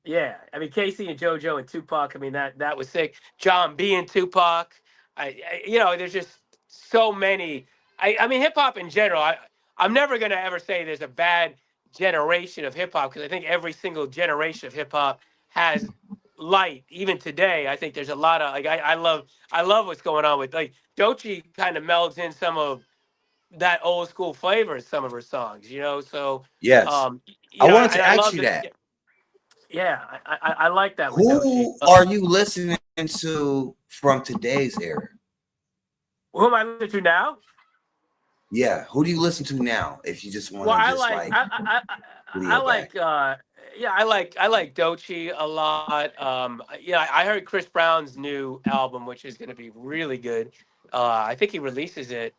Yeah, I mean Casey and JoJo and Tupac. I mean that was sick. John B and Tupac. There's just so many. I mean hip hop in general. I'm never gonna ever say there's a bad generation of hip hop because I think every single generation of hip hop has light. Even today, I think there's a lot of like I love what's going on with like Doechii kind of melds in some of that old school flavor in some of her songs. So Yes. I wanted to I ask love you this. that. Yeah, I like that with Doechii. Who are you listening to from today's era? Who am I listening to now? Yeah, who do you listen to now? If you just want Well, to I just like like I like I like Doechii a lot. I heard Chris Brown's new album, which is going to be really good. I think he releases it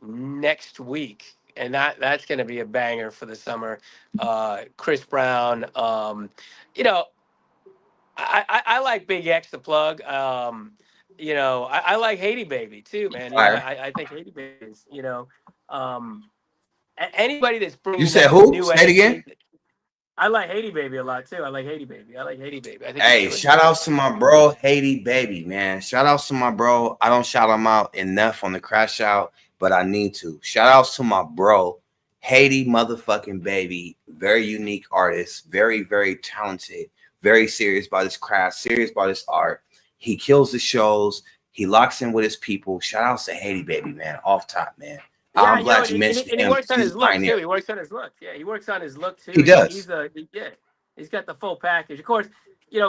next week, and that's going to be a banger for the summer. Chris Brown. You know, I like Big X the Plug. I like Haiti Baby too, man. fire. I think Haiti Baby is, um, anybody that's You bringing said that who? new Say it again. energy. I like Haiti Baby a lot too. I like Haiti Baby. I think he's Hey, doing shout good. outs to my bro, Haiti Baby, man. Shout outs to my bro. I don't shout him out enough on the crash out, but I need to. Shout outs to my bro, Haiti motherfucking Baby. Very unique artist, very, very talented, very serious about his craft, serious about his art. He kills the shows. He locks in with his people. Shout out to Haiti, baby, man. Off top, man. Yeah, I'm glad you mentioned and he him. works on He's his a look pioneer. too. He works on his look. Yeah, he works on his look too. He does. He's got the full package. Of course,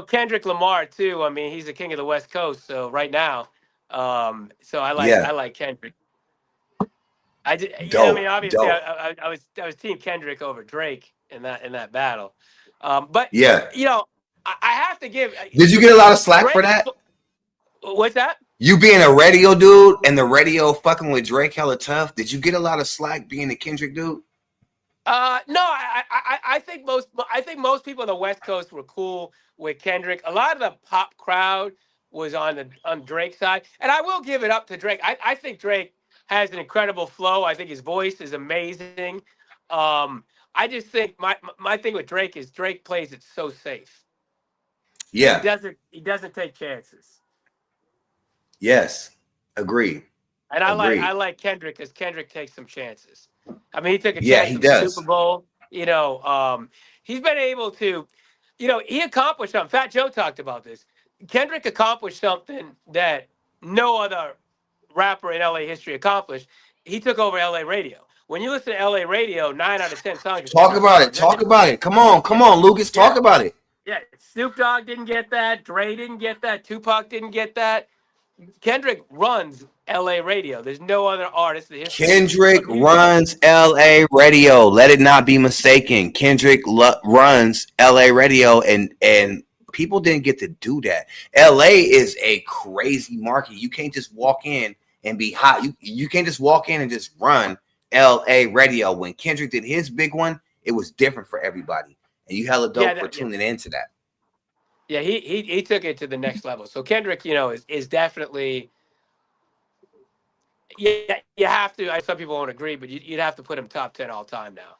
Kendrick Lamar too. I mean, he's the king of the West Coast. So right now, so I like Kendrick. I Dope, mean, obviously, dope. I was team Kendrick over Drake in that battle. But Yeah. I have to give. Did you get a lot of slack Drake, for that? What's that? You being a radio dude and the radio fucking with Drake hella tough. Did you get a lot of slack being a Kendrick dude? No, I think most people on the West Coast were cool with Kendrick. A lot of the pop crowd was on Drake's side, and I will give it up to Drake. I think Drake has an incredible flow. I think his voice is amazing. I just think my thing with Drake is Drake plays it so safe. Yeah. He doesn't take chances. Yes. Agree. And I like Kendrick because Kendrick takes some chances. I mean, he took a Yeah, chance he at the does. Super Bowl. He's been able to, he accomplished something. Fat Joe talked about this. Kendrick accomplished something that no other rapper in LA history accomplished. He took over LA radio. When you listen to LA radio, 9 out of 10 songs. Talk about it. Talk about it. Come on, Lucas. Talk about it. Yeah, Snoop Dogg didn't get that. Dre didn't get that. Tupac didn't get that. Kendrick runs LA radio. There's no other artist in the history. Kendrick runs LA radio. Let it not be mistaken. Kendrick runs LA radio, and people didn't get to do that. LA is a crazy market. You can't just walk in and be hot. You can't just walk in and just run LA radio. When Kendrick did his big one, it was different for everybody, and you hella dope for tuning into that. Yeah, he took it to the next level. So Kendrick, is definitely. Yeah, you have to. Some people won't agree, but you'd have to put him top 10 all time now,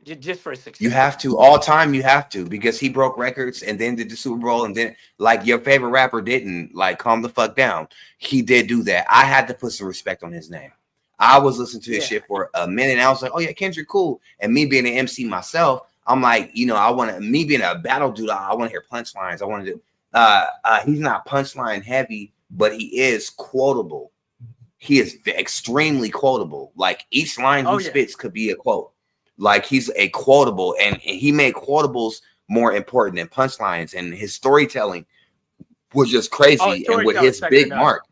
just for a success. You have to all time. You have to, because he broke records and then did the Super Bowl, and then like your favorite rapper didn't calm the fuck down. He did do that. I had to put some respect on his name. I was listening to his shit for a minute, and I was like, oh yeah, Kendrick, cool. And me being an MC myself, I'm like, me being a battle dude, I want to hear punchlines. I want to do. He's not punchline heavy, but he is quotable. He is extremely quotable. Like each line he spits could be a quote. Like he's a quotable, and he made quotables more important than punchlines. And his storytelling was just crazy. And with his big mark,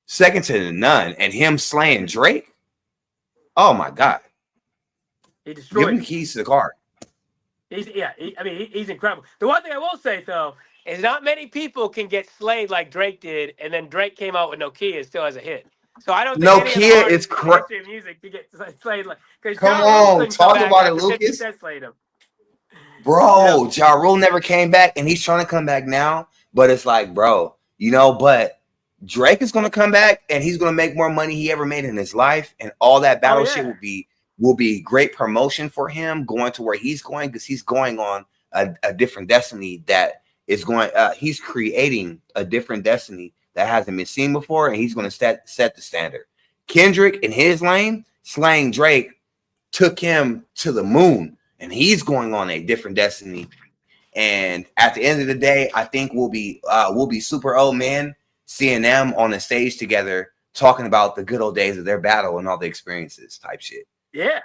second to none, and him slaying Drake. Oh my God! He destroyed. Give him the keys to the car. He's incredible. The one thing I will say though is not many people can get slayed like Drake did, and then Drake came out with Nokia and still has a hit. So I don't think Nokia is crazy. Music to get slayed like. Come on, talk about it, Lucas. Bro, Ja Rule never came back, and he's trying to come back now. But it's like, bro, but Drake is going to come back, and he's going to make more money he ever made in his life, and all that battle shit will be great promotion for him going to where he's going, because he's going on a different destiny that is going. He's creating a different destiny that hasn't been seen before, and he's going to set the standard. Kendrick in his lane, slaying Drake, took him to the moon, and he's going on a different destiny. And at the end of the day, I think we'll be super old men seeing them on the stage together, talking about the good old days of their battle and all the experiences type shit. Yeah.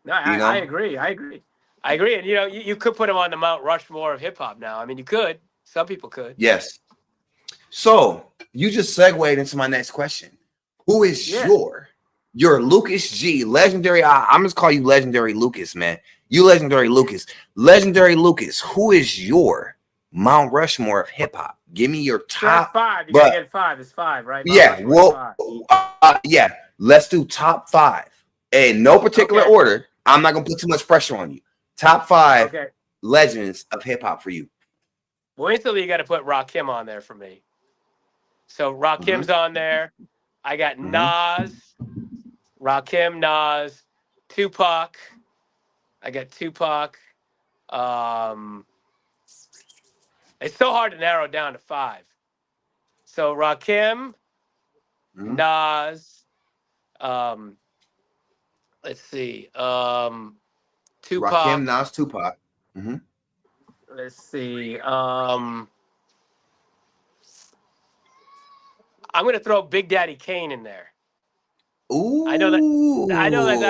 No, I agree. And you could put him on the Mount Rushmore of hip hop now. I mean, you could. Some people could. Yes. So you just segued into my next question. Who is your Lucas G, legendary? I'm just call you Legendary Lucas, man. You Legendary Lucas. Legendary Lucas, who is your Mount Rushmore of hip hop? Give me your top. So 5. You gotta get 5. It's 5, right? Yeah. Let's do top 5 in no particular order. I'm not gonna put too much pressure on you. Top 5 legends of hip hop for you. Well, instantly you got to put Rakim on there for me. So Rakim's on there. I got Nas, Rakim, Nas, Tupac. I got Tupac. It's so hard to narrow down to 5. So Rakim, Nas, let's see, Tupac. Rakim, Nas, Tupac. Let's see, I'm gonna throw Big Daddy Kane in there. Ooh. I know that. I know that.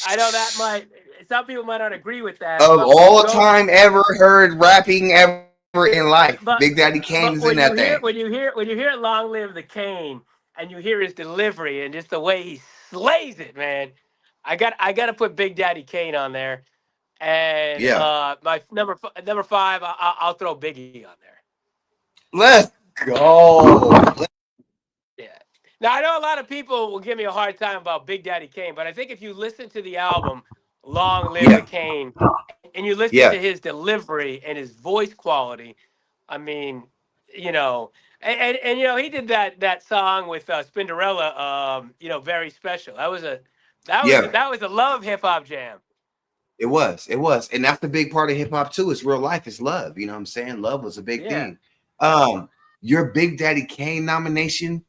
I know that might. Some people might not agree with that. Of But when all you go, time ever heard rapping ever in life, Big Daddy Kane but is in that thing. when you hear "Long Live the Kane" and you hear his delivery and just the way he slays it, man, I got to put Big Daddy Kane on there. And Yeah. my number 5, I'll throw Biggie on there. Let's go. Yeah. Now I know a lot of people will give me a hard time about Big Daddy Kane, but I think if you listen to the album "Long Live the Yeah. Kane" and you listen Yeah. to his delivery and his voice quality, I mean, you know, and you know he did that song with Spinderella, you know, very special. Yeah. That was a love hip hop jam. It was. And that's the big part of hip hop too. It's real life. It's love. You know what I'm saying? Love was a big Yeah. thing. Your Big Daddy Kane nomination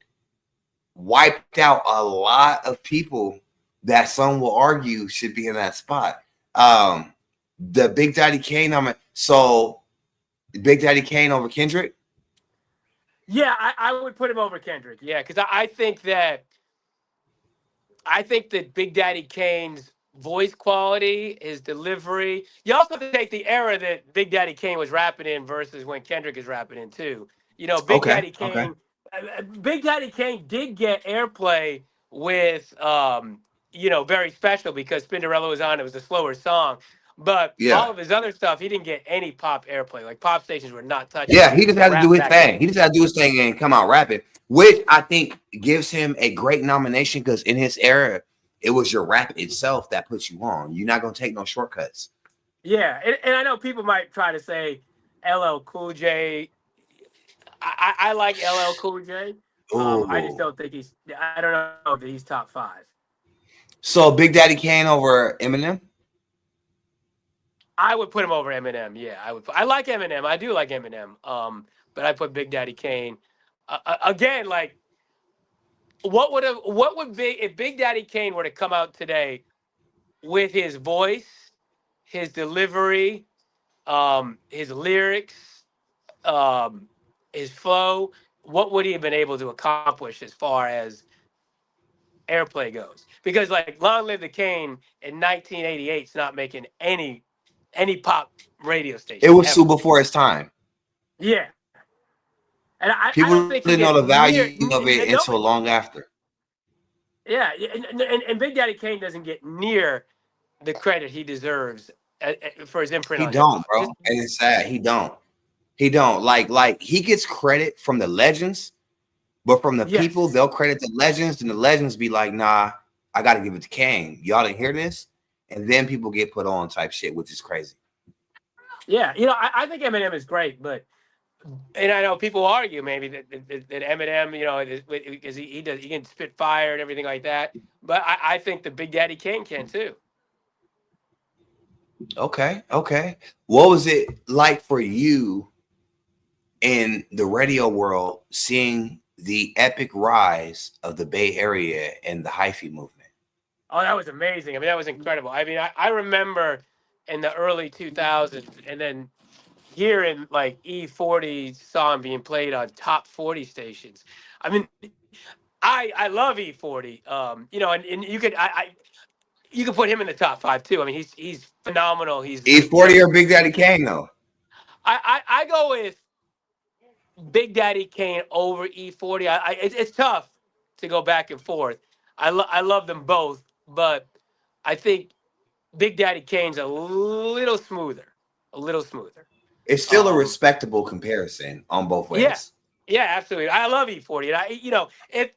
wiped out a lot of people that some will argue should be in that spot. The Big Daddy Kane nomination. So Big Daddy Kane over Kendrick? Yeah, I would put him over Kendrick. Yeah, because I think that Big Daddy Kane's voice quality, his delivery. You also have to take the era that Big Daddy Kane was rapping in versus when Kendrick is rapping in too. You know, Okay. Okay. Big Daddy Kane did get airplay with you know, very special because Spinderella was on. It was a slower song. But Yeah. all of his other stuff, he didn't get any pop airplay. Like pop stations were not touching Yeah, he just had to do rap his back thing. then. He just had to do his thing and come out rapping, which I think gives him a great nomination because in his era, it was your rap itself that puts you on. You're not gonna take no shortcuts. Yeah, and I know people might try to say LL Cool J. I like LL Cool J. I just Oh, don't think I don't know if he's top 5. so Big Daddy Kane over Eminem? I would put him over Eminem. Yeah, I would. I like Eminem. I do like Eminem. But I put Big Daddy Kane. Again, like, what would if Big Daddy Kane were to come out today with his voice, his delivery, his lyrics, his flow, what would he have been able to accomplish as far as airplay goes? Because like "Long Live the Kane" in 1988 is not making any pop radio It station was ever. too before its time. Yeah, and I don't People think he didn't know gets the near. value of it until Nobody, long after. yeah, and Big Daddy Kane doesn't get near the credit he deserves for his imprint He on hip don't, hop. bro. Just And it's sad. He don't. He don't. Like he gets credit from the legends, but from the people, yes, they'll credit the legends, and the legends be like, nah, I gotta give it to Kane. Y'all didn't hear this? And then people get put on type shit, which is crazy. yeah, you know, I think Eminem is great, but. And I know people argue maybe that Eminem, you know, because he can spit fire and everything like that. But I think the Big Daddy Kane can too. Okay, okay. What was it like for you in the radio world seeing the epic rise of the Bay Area and the hyphy movement? Oh, that was amazing. I mean, that was incredible. I mean, I remember in the early 2000s, and then hearing like E40 song being played on top 40 stations. I mean, I love E40. You know, and you could put him in the top 5 too. I mean, he's phenomenal. He's E40 just or Big Daddy Kane though? I go with Big Daddy Kane over E40. It's tough to go back and forth. I love them both, but I think Big Daddy Kane's a little smoother, a little smoother. It's still a Um, respectable comparison on both yeah, ways. yeah, absolutely. I love E40, and you know, if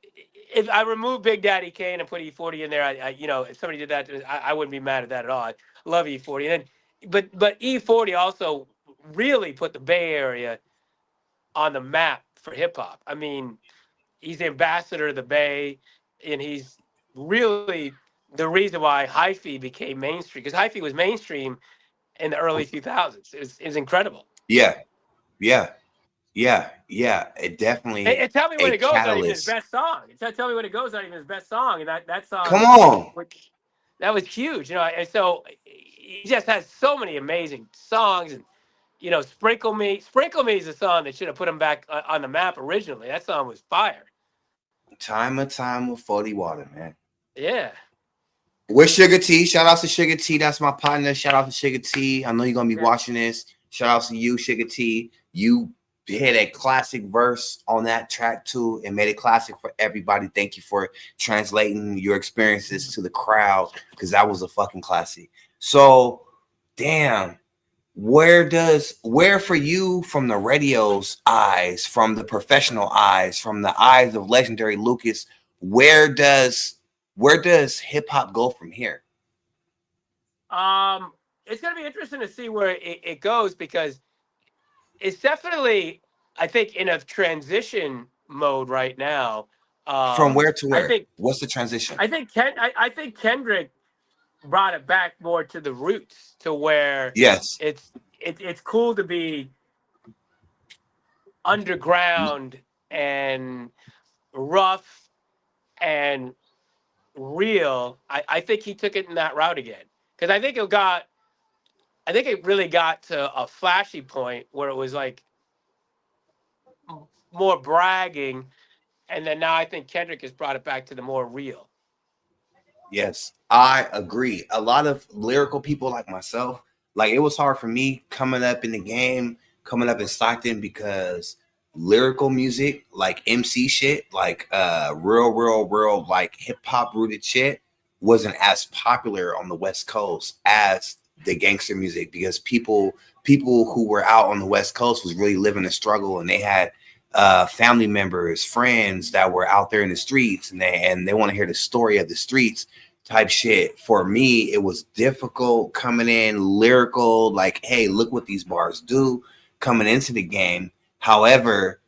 I remove Big Daddy Kane and put E40 in there, you know, if somebody did that, I wouldn't be mad at that at all. I love E40, and then, but E40 also really put the Bay Area on the map for hip hop. I mean, he's the ambassador of the Bay, and he's really the reason why hyphy became mainstream. Because hyphy was mainstream in the early 2000s. It's incredible. Yeah, yeah, yeah. It definitely And Tell Me When a It Goes not even his catalyst. best song. Tell Me When It Goes not even his best song, and that Come song, on. that was huge, you know. And so he just has so many amazing songs, and you know, Sprinkle Me is a song that should have put him back on the map originally. That song was fire. Time with 40 Water, man. Yeah. With Sugar T. Shout out to Sugar T. That's my partner. Shout out to Sugar T. I know you're gonna be watching this. Shout out to you, Sugar T. You hit a classic verse on that track too and made it classic for everybody. Thank you for translating your experiences to the crowd, because that was a fucking classic. So damn, where for you, from the radio's eyes, from the professional eyes, from the eyes of legendary Lucas, where does hip hop go from here? It's gonna be interesting to see where it goes, because it's definitely, I think, in a transition mode right now. From where to where? I think, what's the transition? I think Kendrick brought it back more to the roots, to where yes, it's cool to be underground and rough and real. I think he took it in that route again, because I think it really got to a flashy point where it was like more bragging, and then now I think Kendrick has brought it back to the more real. Yes, I agree. A lot of lyrical people like myself, like, it was hard for me coming up in the game, coming up in Stockton, because lyrical music, like MC shit, like real like hip hop rooted shit, wasn't as popular on the West Coast as the gangster music, because people who were out on the West Coast was really living a struggle, and they had family members, friends that were out there in the streets, and they want to hear the story of the streets type shit. For me, it was difficult coming in lyrical, like, hey, look what these bars do, coming into the game. However,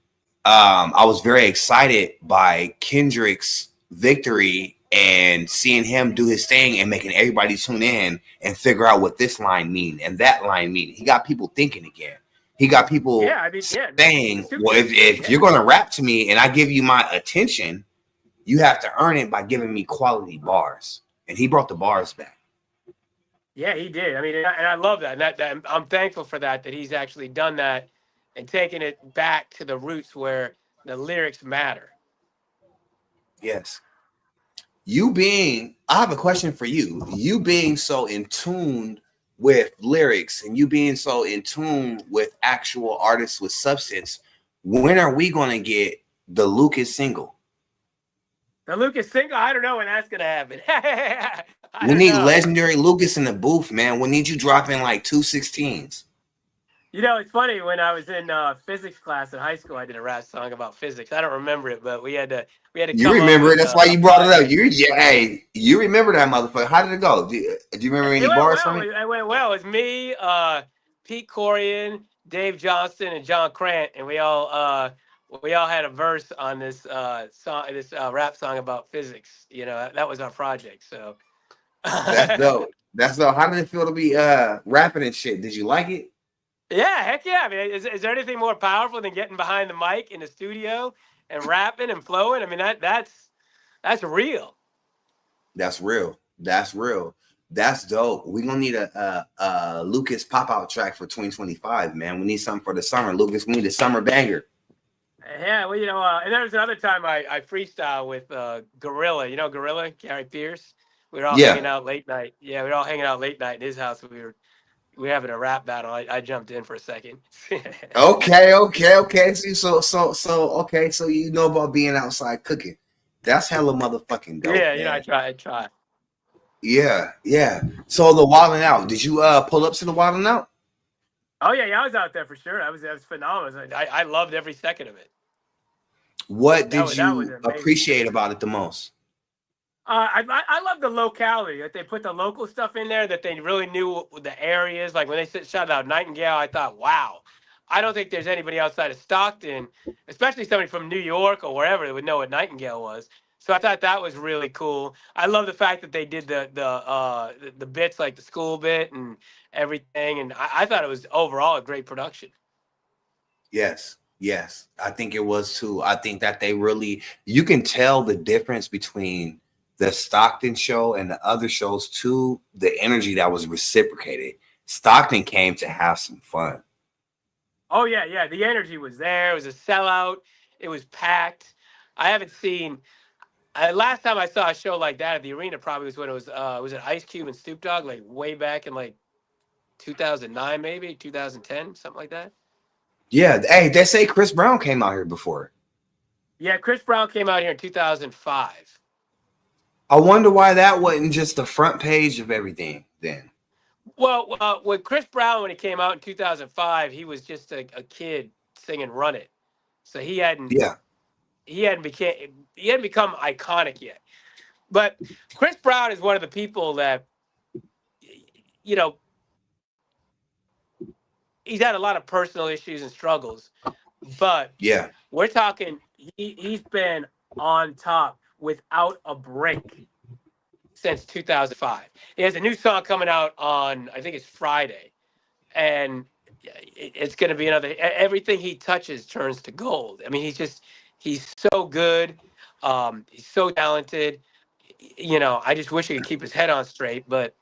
I was very excited by Kendrick's victory and seeing him do his thing and making everybody tune in and figure out what this line mean and that line mean. He got people thinking again. He got people saying, well, if you're going to rap to me and I give you my attention, you have to earn it by giving me quality bars. And he brought the bars back. Yeah, he did. I mean, and I love that. And that I'm thankful for that he's actually done that and taken it back to the roots where the lyrics matter. Yes. I have a question for you. You being so in tune with lyrics and you being so in tune with actual artists with substance, when are we going to get the Lucas single? The Lucas single? I don't know when that's going to happen. We need legendary Lucas in the booth, man. We need you dropping like 2 16s. You know, it's funny, when I was in physics class in high school, I did a rap song about physics. I don't remember it, but we had to You remember it? That's why you brought it up. You remember that motherfucker. How did it go? Do you remember any bars from it? It went well. It was me, Pete Corian, Dave Johnston, and John Krant, and we all had a verse on this song, this rap song about physics. You know, that was our project. So that's dope. That's dope. How did it feel to be rapping and shit? Did you like it? Yeah, heck yeah. I mean, is there anything more powerful than getting behind the mic in the studio and rapping and flowing? I mean, that's real. That's real. That's real. That's dope. We're gonna need a Lucas pop-out track for 2025, man. We need something for the summer. Lucas, we need a summer banger. Yeah, well, you know, and there was another time I freestyle with Gorilla. You know Gorilla, Gary Pierce? We were all hanging out late night. Yeah, we were all hanging out late night in his house. We were having a rap battle. I jumped in for a second. Okay. So you know about being outside cooking. That's hella motherfucking dope. Yeah, you know, I try. Yeah. So the Wildin' Out. Did you pull up to the Wildin' Out? Oh yeah, I was out there for sure. That was phenomenal. I loved every second of it. What did you appreciate about it the most? I love the locality, that they put the local stuff in there, that they really knew the areas. Like when they shouted out Nightingale, I thought, wow, I don't think there's anybody outside of Stockton, especially somebody from New York or wherever, that would know what Nightingale was. So I thought that was really cool. I love the fact that they did the bits, like the school bit and everything, and I thought it was overall a great production. Yes, I think it was too. I think that you can tell the difference between the Stockton show and the other shows too. The energy that was reciprocated. Stockton came to have some fun. Oh yeah, yeah. The energy was there. It was a sellout. It was packed. I haven't seen. Last time I saw a show like that at the arena probably was when it was it Ice Cube and Snoop Dogg, like way back in like 2009, maybe 2010, something like that. Yeah. Hey, they say Chris Brown came out here before. Yeah, Chris Brown came out here in 2005. I wonder why that wasn't just the front page of everything then. Well, with Chris Brown when he came out in 2005, he was just a kid singing "Run It," so Yeah. he hadn't become iconic yet. But Chris Brown is one of the people that, you know, he's had a lot of personal issues and struggles, but Yeah. we're talking he's been on top without a break since 2005. He has a new song coming out on, I think it's Friday, and it's going to be another. Everything he touches turns to gold. I mean, he's so good. He's so talented. You know, I just wish he could keep his head on straight, but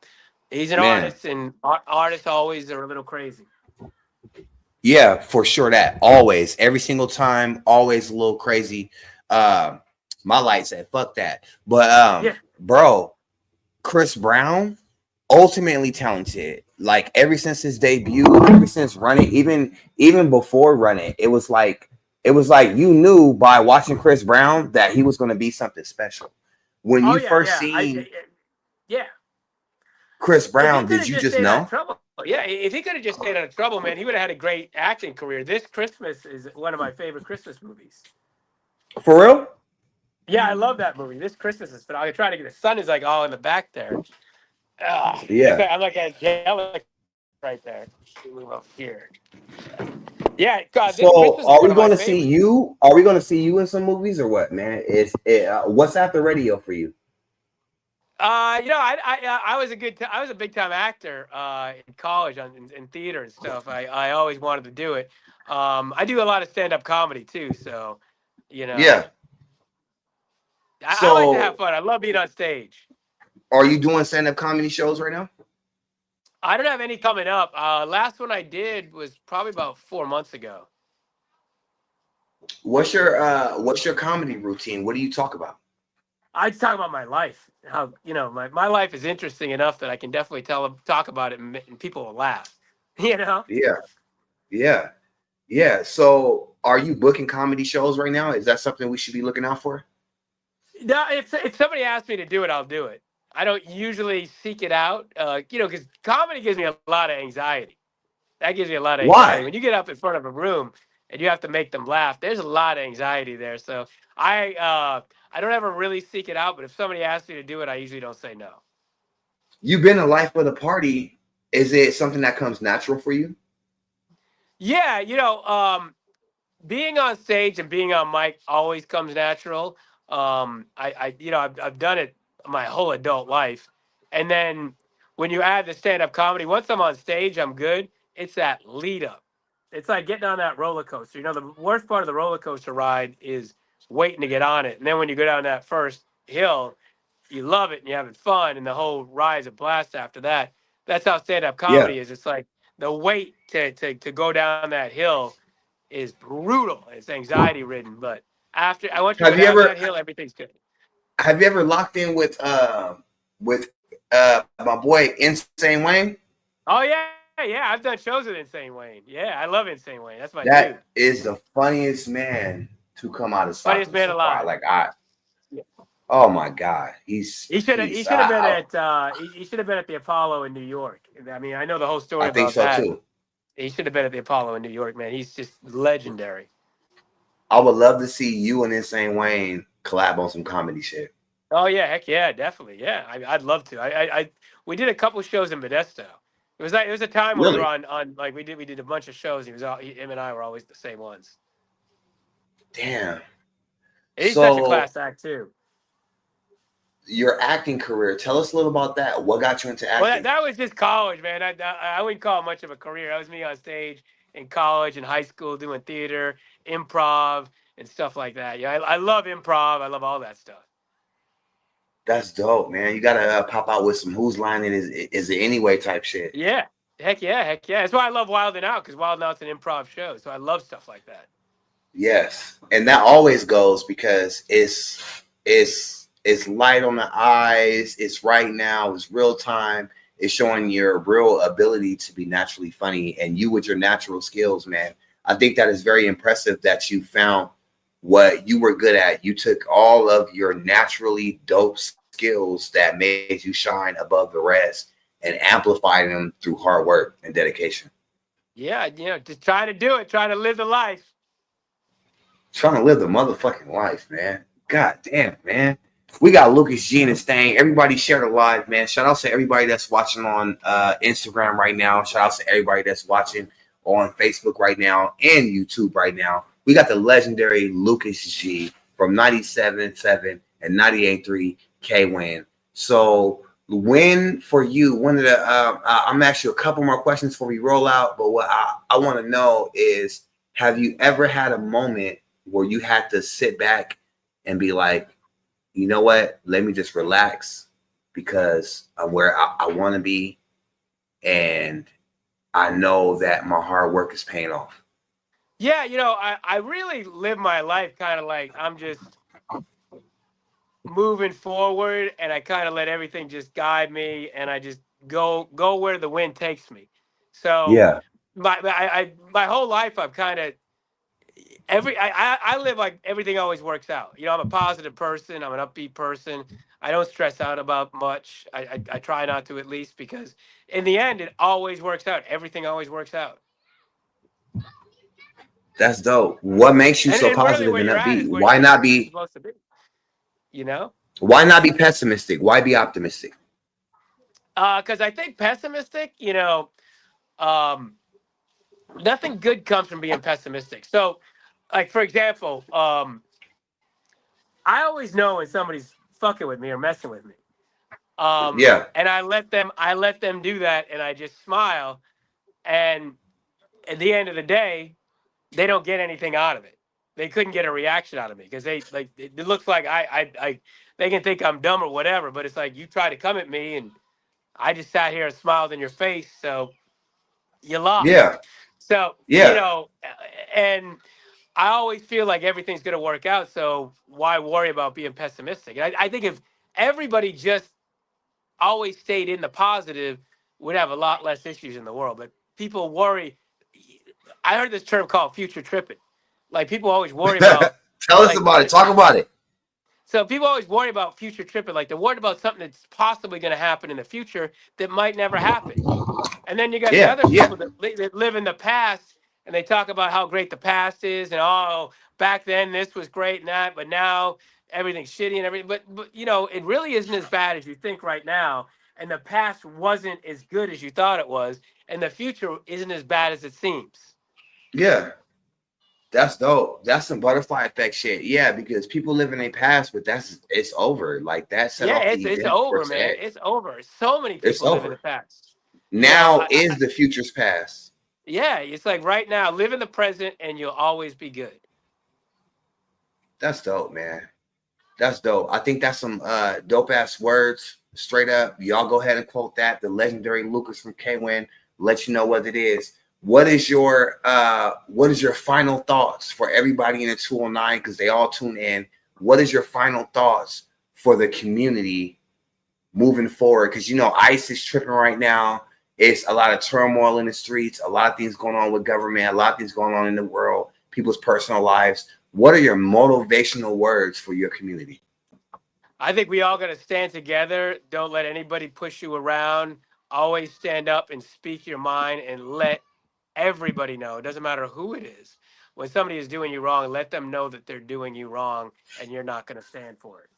he's an Man. artist, and artists always are a little crazy. Yeah, for sure. That always, every single time, always a little crazy. My light said, fuck that. But Yeah. bro, Chris Brown, ultimately talented. Like ever since his debut, ever since Run It, even before Run It, it was like you knew by watching Chris Brown that he was going to be something special. When you first seen Chris Brown, did you just know? Yeah, if he could have just stayed out of trouble, man, he would have had a great acting career. This Christmas is one of my favorite Christmas movies. For real? Yeah, I love that movie. This Christmas is phenomenal. I try to get the sun is like all in the back there. Yeah. I'm like angelic right there. Move up here. Yeah, God. So are we going to see you? Are we going to see you in some movies or what, man? What's after radio for you? You know, I was I was a big time actor in college in theater and stuff. I always wanted to do it. I do a lot of stand up comedy too, so you know. Yeah. I like to have fun. I love being on stage. Are you doing stand up comedy shows right now? I don't have any coming up. Last one I did was probably about 4 months ago. What's your comedy routine? What do you talk about? I talk about my life. How, you know, my life is interesting enough that I can definitely talk about it and people will laugh. You know? Yeah. So are you booking comedy shows right now? Is that something we should be looking out for? No, if somebody asks me to do it, I'll do it. I don't usually seek it out, you know, because comedy gives me a lot of anxiety. That gives me a lot of anxiety. Why? When you get up in front of a room and you have to make them laugh, there's a lot of anxiety there. So I don't ever really seek it out, but if somebody asks me to do it, I usually don't say no. You've been a life of the party. Is it something that comes natural for you? Yeah, you know, being on stage and being on mic always comes natural. You know, I've done it my whole adult life, and then when you add the stand-up comedy, once I'm on stage, I'm good. It's that lead up. It's like getting on that roller coaster. You know, the worst part of the roller coaster ride is waiting to get on it, and then when you go down that first hill, you love it and you're having fun, and the whole ride is a blast after that. That's how stand-up Yeah. comedy is. It's like the wait to go down that hill is brutal. It's anxiety ridden, but once you go down that hill, everything's good. Have you ever locked in with my boy Insane Wayne? Oh yeah. I've done shows with Insane Wayne. Yeah, I love Insane Wayne. That's my dude. That is the funniest man to come out of funniest man alive. Oh my God, he should have been at the Apollo in New York. I mean, I know the whole story. I think so too. He should have been at the Apollo in New York, man. He's just legendary. I would love to see you and Insane Wayne collab on some comedy shit. Oh yeah, heck yeah, definitely. Yeah, I'd love to. We did a couple shows in Modesto. It was a time when we were on like we did a bunch of shows. Him and I were always the same ones. Damn. He's such a class act too. Your acting career, tell us a little about that. What got you into acting? Well, that was just college, man. I wouldn't call it much of a career. That was me on stage in college and high school doing theater, improv, and stuff like that. Yeah, I love improv. I love all that stuff. That's dope, man. You gotta pop out with some who's line is it anyway type shit. Yeah, Heck yeah, heck yeah. That's why I love Wild 'N Out, because Wild 'N Out's an improv show. So I love stuff like that. Yes, and that always goes because it's light on the eyes. It's right now. It's real time. It's showing your real ability to be naturally funny, and you with your natural skills, man. I think that is very impressive that you found what you were good at. You took all of your naturally dope skills that made you shine above the rest and amplified them through hard work and dedication. Yeah, just trying to do it, trying to live the life. Trying to live the motherfucking life, man. God damn, man. We got Lucas G in this thing. Everybody share the live, man. Shout out to everybody that's watching on Instagram right now. Shout out to everybody that's watching on Facebook right now and YouTube right now. We got the legendary Lucas G from 97.7 and 98.3 KWIN. So when for you, one of the I'm asking you a couple more questions before we roll out, but what I want to know is, have you ever had a moment where you had to sit back and be like, you know what, let me just relax because I'm where I want to be, and I know that my hard work is paying off? Yeah, I really live my life kind of like I'm just moving forward, and I kind of let everything just guide me, and I just go where the wind takes me. So Yeah. my whole life I've kind of I live like everything always works out. I'm a positive person. I'm an upbeat person. I don't stress out about much. I try not to, at least, because in the end it always works out. Everything always works out. That's dope. What makes you so And really positive where and you're at upbeat? is where Why not you're be supposed to be. You know? why not be pessimistic? Why be optimistic? Because I think pessimistic, nothing good comes from being pessimistic. So, like, for example, I always know when somebody's fucking with me or messing with me. Yeah. And I let them do that, and I just smile. And at the end of the day, they don't get anything out of it. They couldn't get a reaction out of me because it looks like they can think I'm dumb or whatever, but it's like you try to come at me and I just sat here and smiled in your face, so you lost. Yeah. So, Yeah. and I always feel like everything's going to work out. So why worry about being pessimistic? And I think if everybody just always stayed in the positive, we'd have a lot less issues in the world. But people worry. I heard this term called future tripping. Like people always worry about. Tell us about it. Talk about it. So people always worry about future tripping. Like they're worried about something that's possibly going to happen in the future that might never happen. And then you got the Yeah. other Yeah. people that live in the past, and they talk about how great the past is, and back then this was great and that, but now everything's shitty and everything. But it really isn't as bad as you think right now, and the past wasn't as good as you thought it was, and the future isn't as bad as it seems. Yeah. That's dope. That's some butterfly effect shit. Yeah, because people live in their past, but it's over. Like that set Yeah, off the it's event for over, man. today. It's over. So many It's people live in the over. past. Now is the future's past. Yeah, it's like right now, live in the present, and you'll always be good. That's dope, man. That's dope. I think that's some dope ass words. Straight up. Y'all go ahead and quote that. The legendary Lucas from KWIN. Let you know what it is. What is your final thoughts for everybody in the 209? Because they all tune in. What is your final thoughts for the community moving forward? Because ICE is tripping right now. It's a lot of turmoil in the streets, a lot of things going on with government, a lot of things going on in the world, people's personal lives. What are your motivational words for your community? I think we all got to stand together. Don't let anybody push you around. Always stand up and speak your mind and let everybody know. It doesn't matter who it is. When somebody is doing you wrong, let them know that they're doing you wrong and you're not going to stand for it.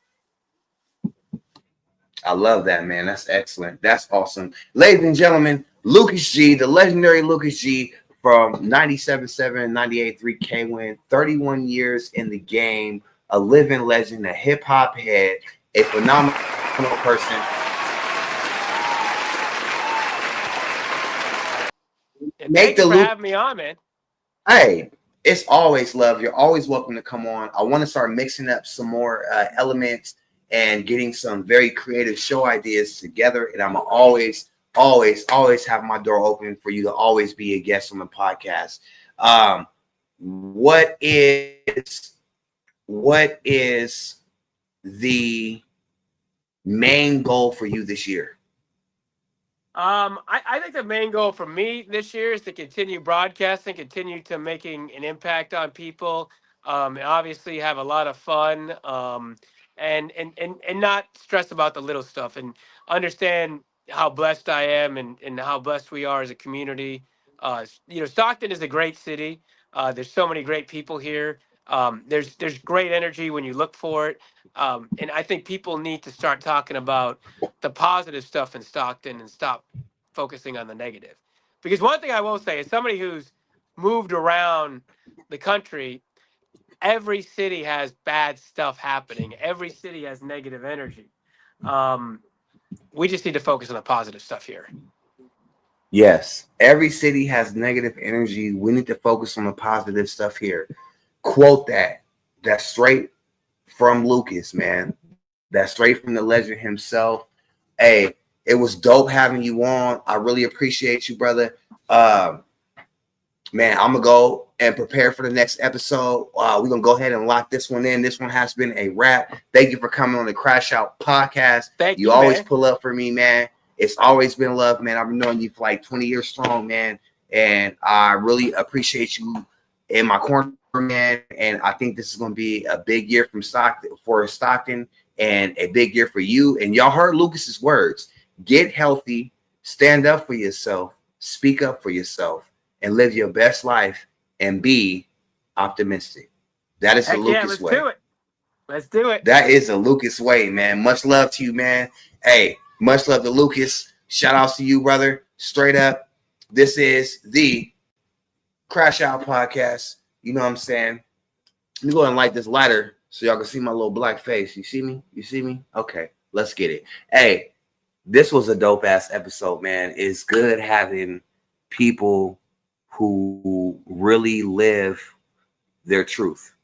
I love that, man. That's excellent. That's awesome. Ladies and gentlemen, Lucas G, the legendary Lucas G from 97.7 and 98.3 KWIN, 31 years in the game, a living legend, a hip-hop head, a phenomenal person. Thanks for having me on, man. Hey, it's always love. You're always welcome to come on. I want to start mixing up some more elements and getting some very creative show ideas together. And I'm always always have my door open for you to always be a guest on the podcast. What is the main goal for you this year? I think the main goal for me this year is to continue broadcasting, continue to making an impact on people, and obviously have a lot of fun, and not stress about the little stuff, and understand how blessed I am, and how blessed we are as a community. Stockton is a great city. There's so many great people here. There's great energy when you look for it, and I think people need to start talking about the positive stuff in Stockton and stop focusing on the negative. Because one thing I will say, as somebody who's moved around the country, every city has bad stuff happening. Every city has negative energy. We just need to focus on the positive stuff here. Yes, every city has negative energy. We need to focus on the positive stuff here. Quote that. That's straight from Lucas, man. That's straight from the legend himself. Hey, it was dope having you on. I really appreciate you, brother. Man, I'm gonna go and prepare for the next episode. We're gonna go ahead and lock this one in. This one has been a wrap. Thank you for coming on the Crash Out podcast. Thank you, always man. Pull up for me, man. It's always been love, man. I've been knowing you for like 20 years strong, man. And I really appreciate you in my corner, man. And I think this is gonna be a big year for Stockton, and a big year for you. And y'all heard Lucas's words. Get healthy, stand up for yourself, speak up for yourself, and live your best life and be optimistic. That is the Lucas way. Let's do it. That is the Lucas way, man. Much love to you, man. Hey, much love to Lucas. Shout outs to you, brother. Straight up. This is the Crash Out podcast. You know what I'm saying? Let me go and light this lighter so y'all can see my little black face. You see me? You see me? Okay, let's get it. Hey, this was a dope ass episode, man. It's good having people who really live their truth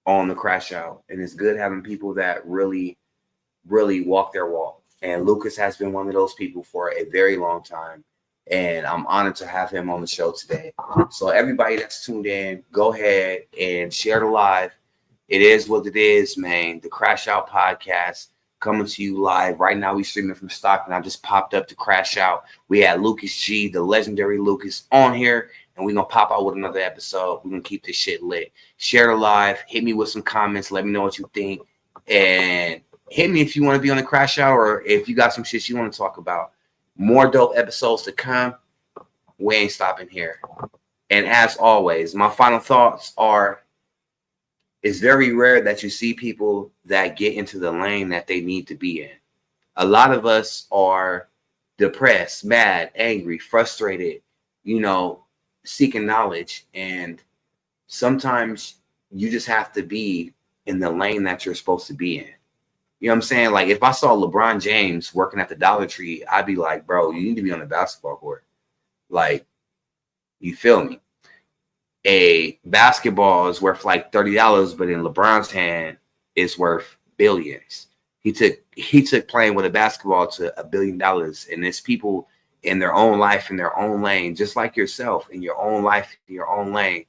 on the Crash Out. And it's good having people that really, really walk their walk. And Lucas has been one of those people for a very long time. And I'm honored to have him on the show today. So everybody that's tuned in, go ahead and share the live. It is what it is, man. The Crash Out podcast coming to you live. Right now, we streaming from Stockton. I just popped up to Crash Out. We had Lucas G, the legendary Lucas, on here. And we're going to pop out with another episode. We're going to keep this shit lit. Share the live. Hit me with some comments. Let me know what you think. And hit me if you want to be on the Crash Out or if you got some shit you want to talk about. More dope episodes to come. We ain't stopping here. And as always, my final thoughts are, it's very rare that you see people that get into the lane that they need to be in. A lot of us are depressed, mad, angry, frustrated, seeking knowledge. And sometimes you just have to be in the lane that you're supposed to be in. You know what I'm saying? Like if I saw LeBron James working at the Dollar Tree, I'd be like, bro, you need to be on the basketball court. Like, you feel me? A basketball is worth like $30, but in LeBron's hand, it's worth billions. He took playing with a basketball to $1 billion. And there's people in their own life, in their own lane, just like yourself, in your own life, in your own lane.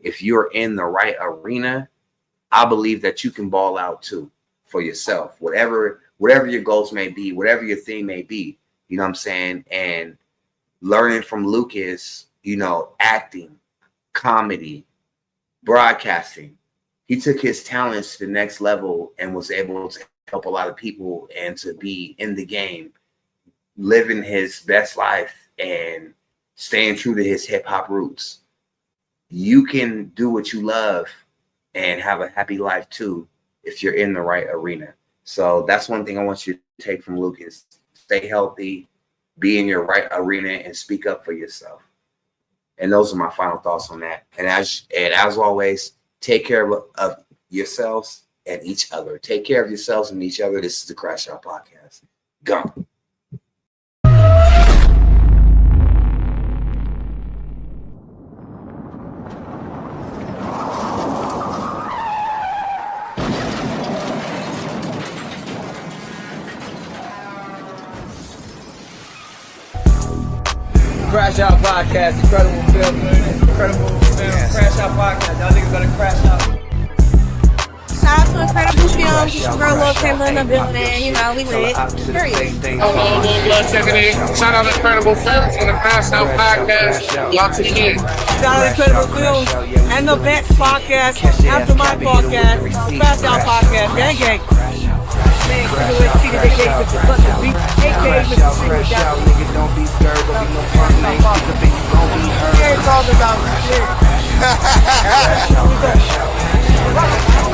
If you're in the right arena, I believe that you can ball out too for yourself, whatever your goals may be, whatever your thing may be, you know what I'm saying? And learning from Lucas, acting, comedy, broadcasting, he took his talents to the next level and was able to help a lot of people and to be in the game, living his best life and staying true to his hip hop roots. You can do what you love and have a happy life too if you're in the right arena. So that's one thing I want you to take from Lucas. Stay healthy, be in your right arena, and speak up for yourself. And those are my final thoughts on that. And as always, take care of yourselves and each other. Take care of yourselves and each other. This is the Crash Out Podcast. Go. Crash Out Podcast, incredible film, Crash Out Podcast. Y'all niggas better crash out. Shout out to Incredible Films. It's your girl LOCKIN in the building. You know, we lit. Period. Hello, blood checking in. Shout out to Incredible Films and the Crash Out Podcast. Y'all tune in. Shout out to Incredible Films and the Best Podcast after my podcast, Crash Out Podcast. Gang, gang. Man, KWIN the gate with the fucking beat. AK with the single down. Don't be scared, don't be no fun, man. We ain't talking about shit.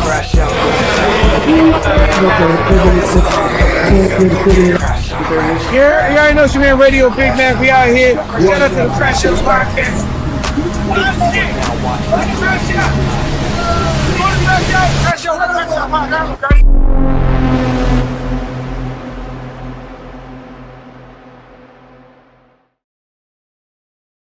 Crash out. Yeah, you already know it's your man Radio Big Mac. We out here. Shout out to the Crash Out Podcast. Crash Out.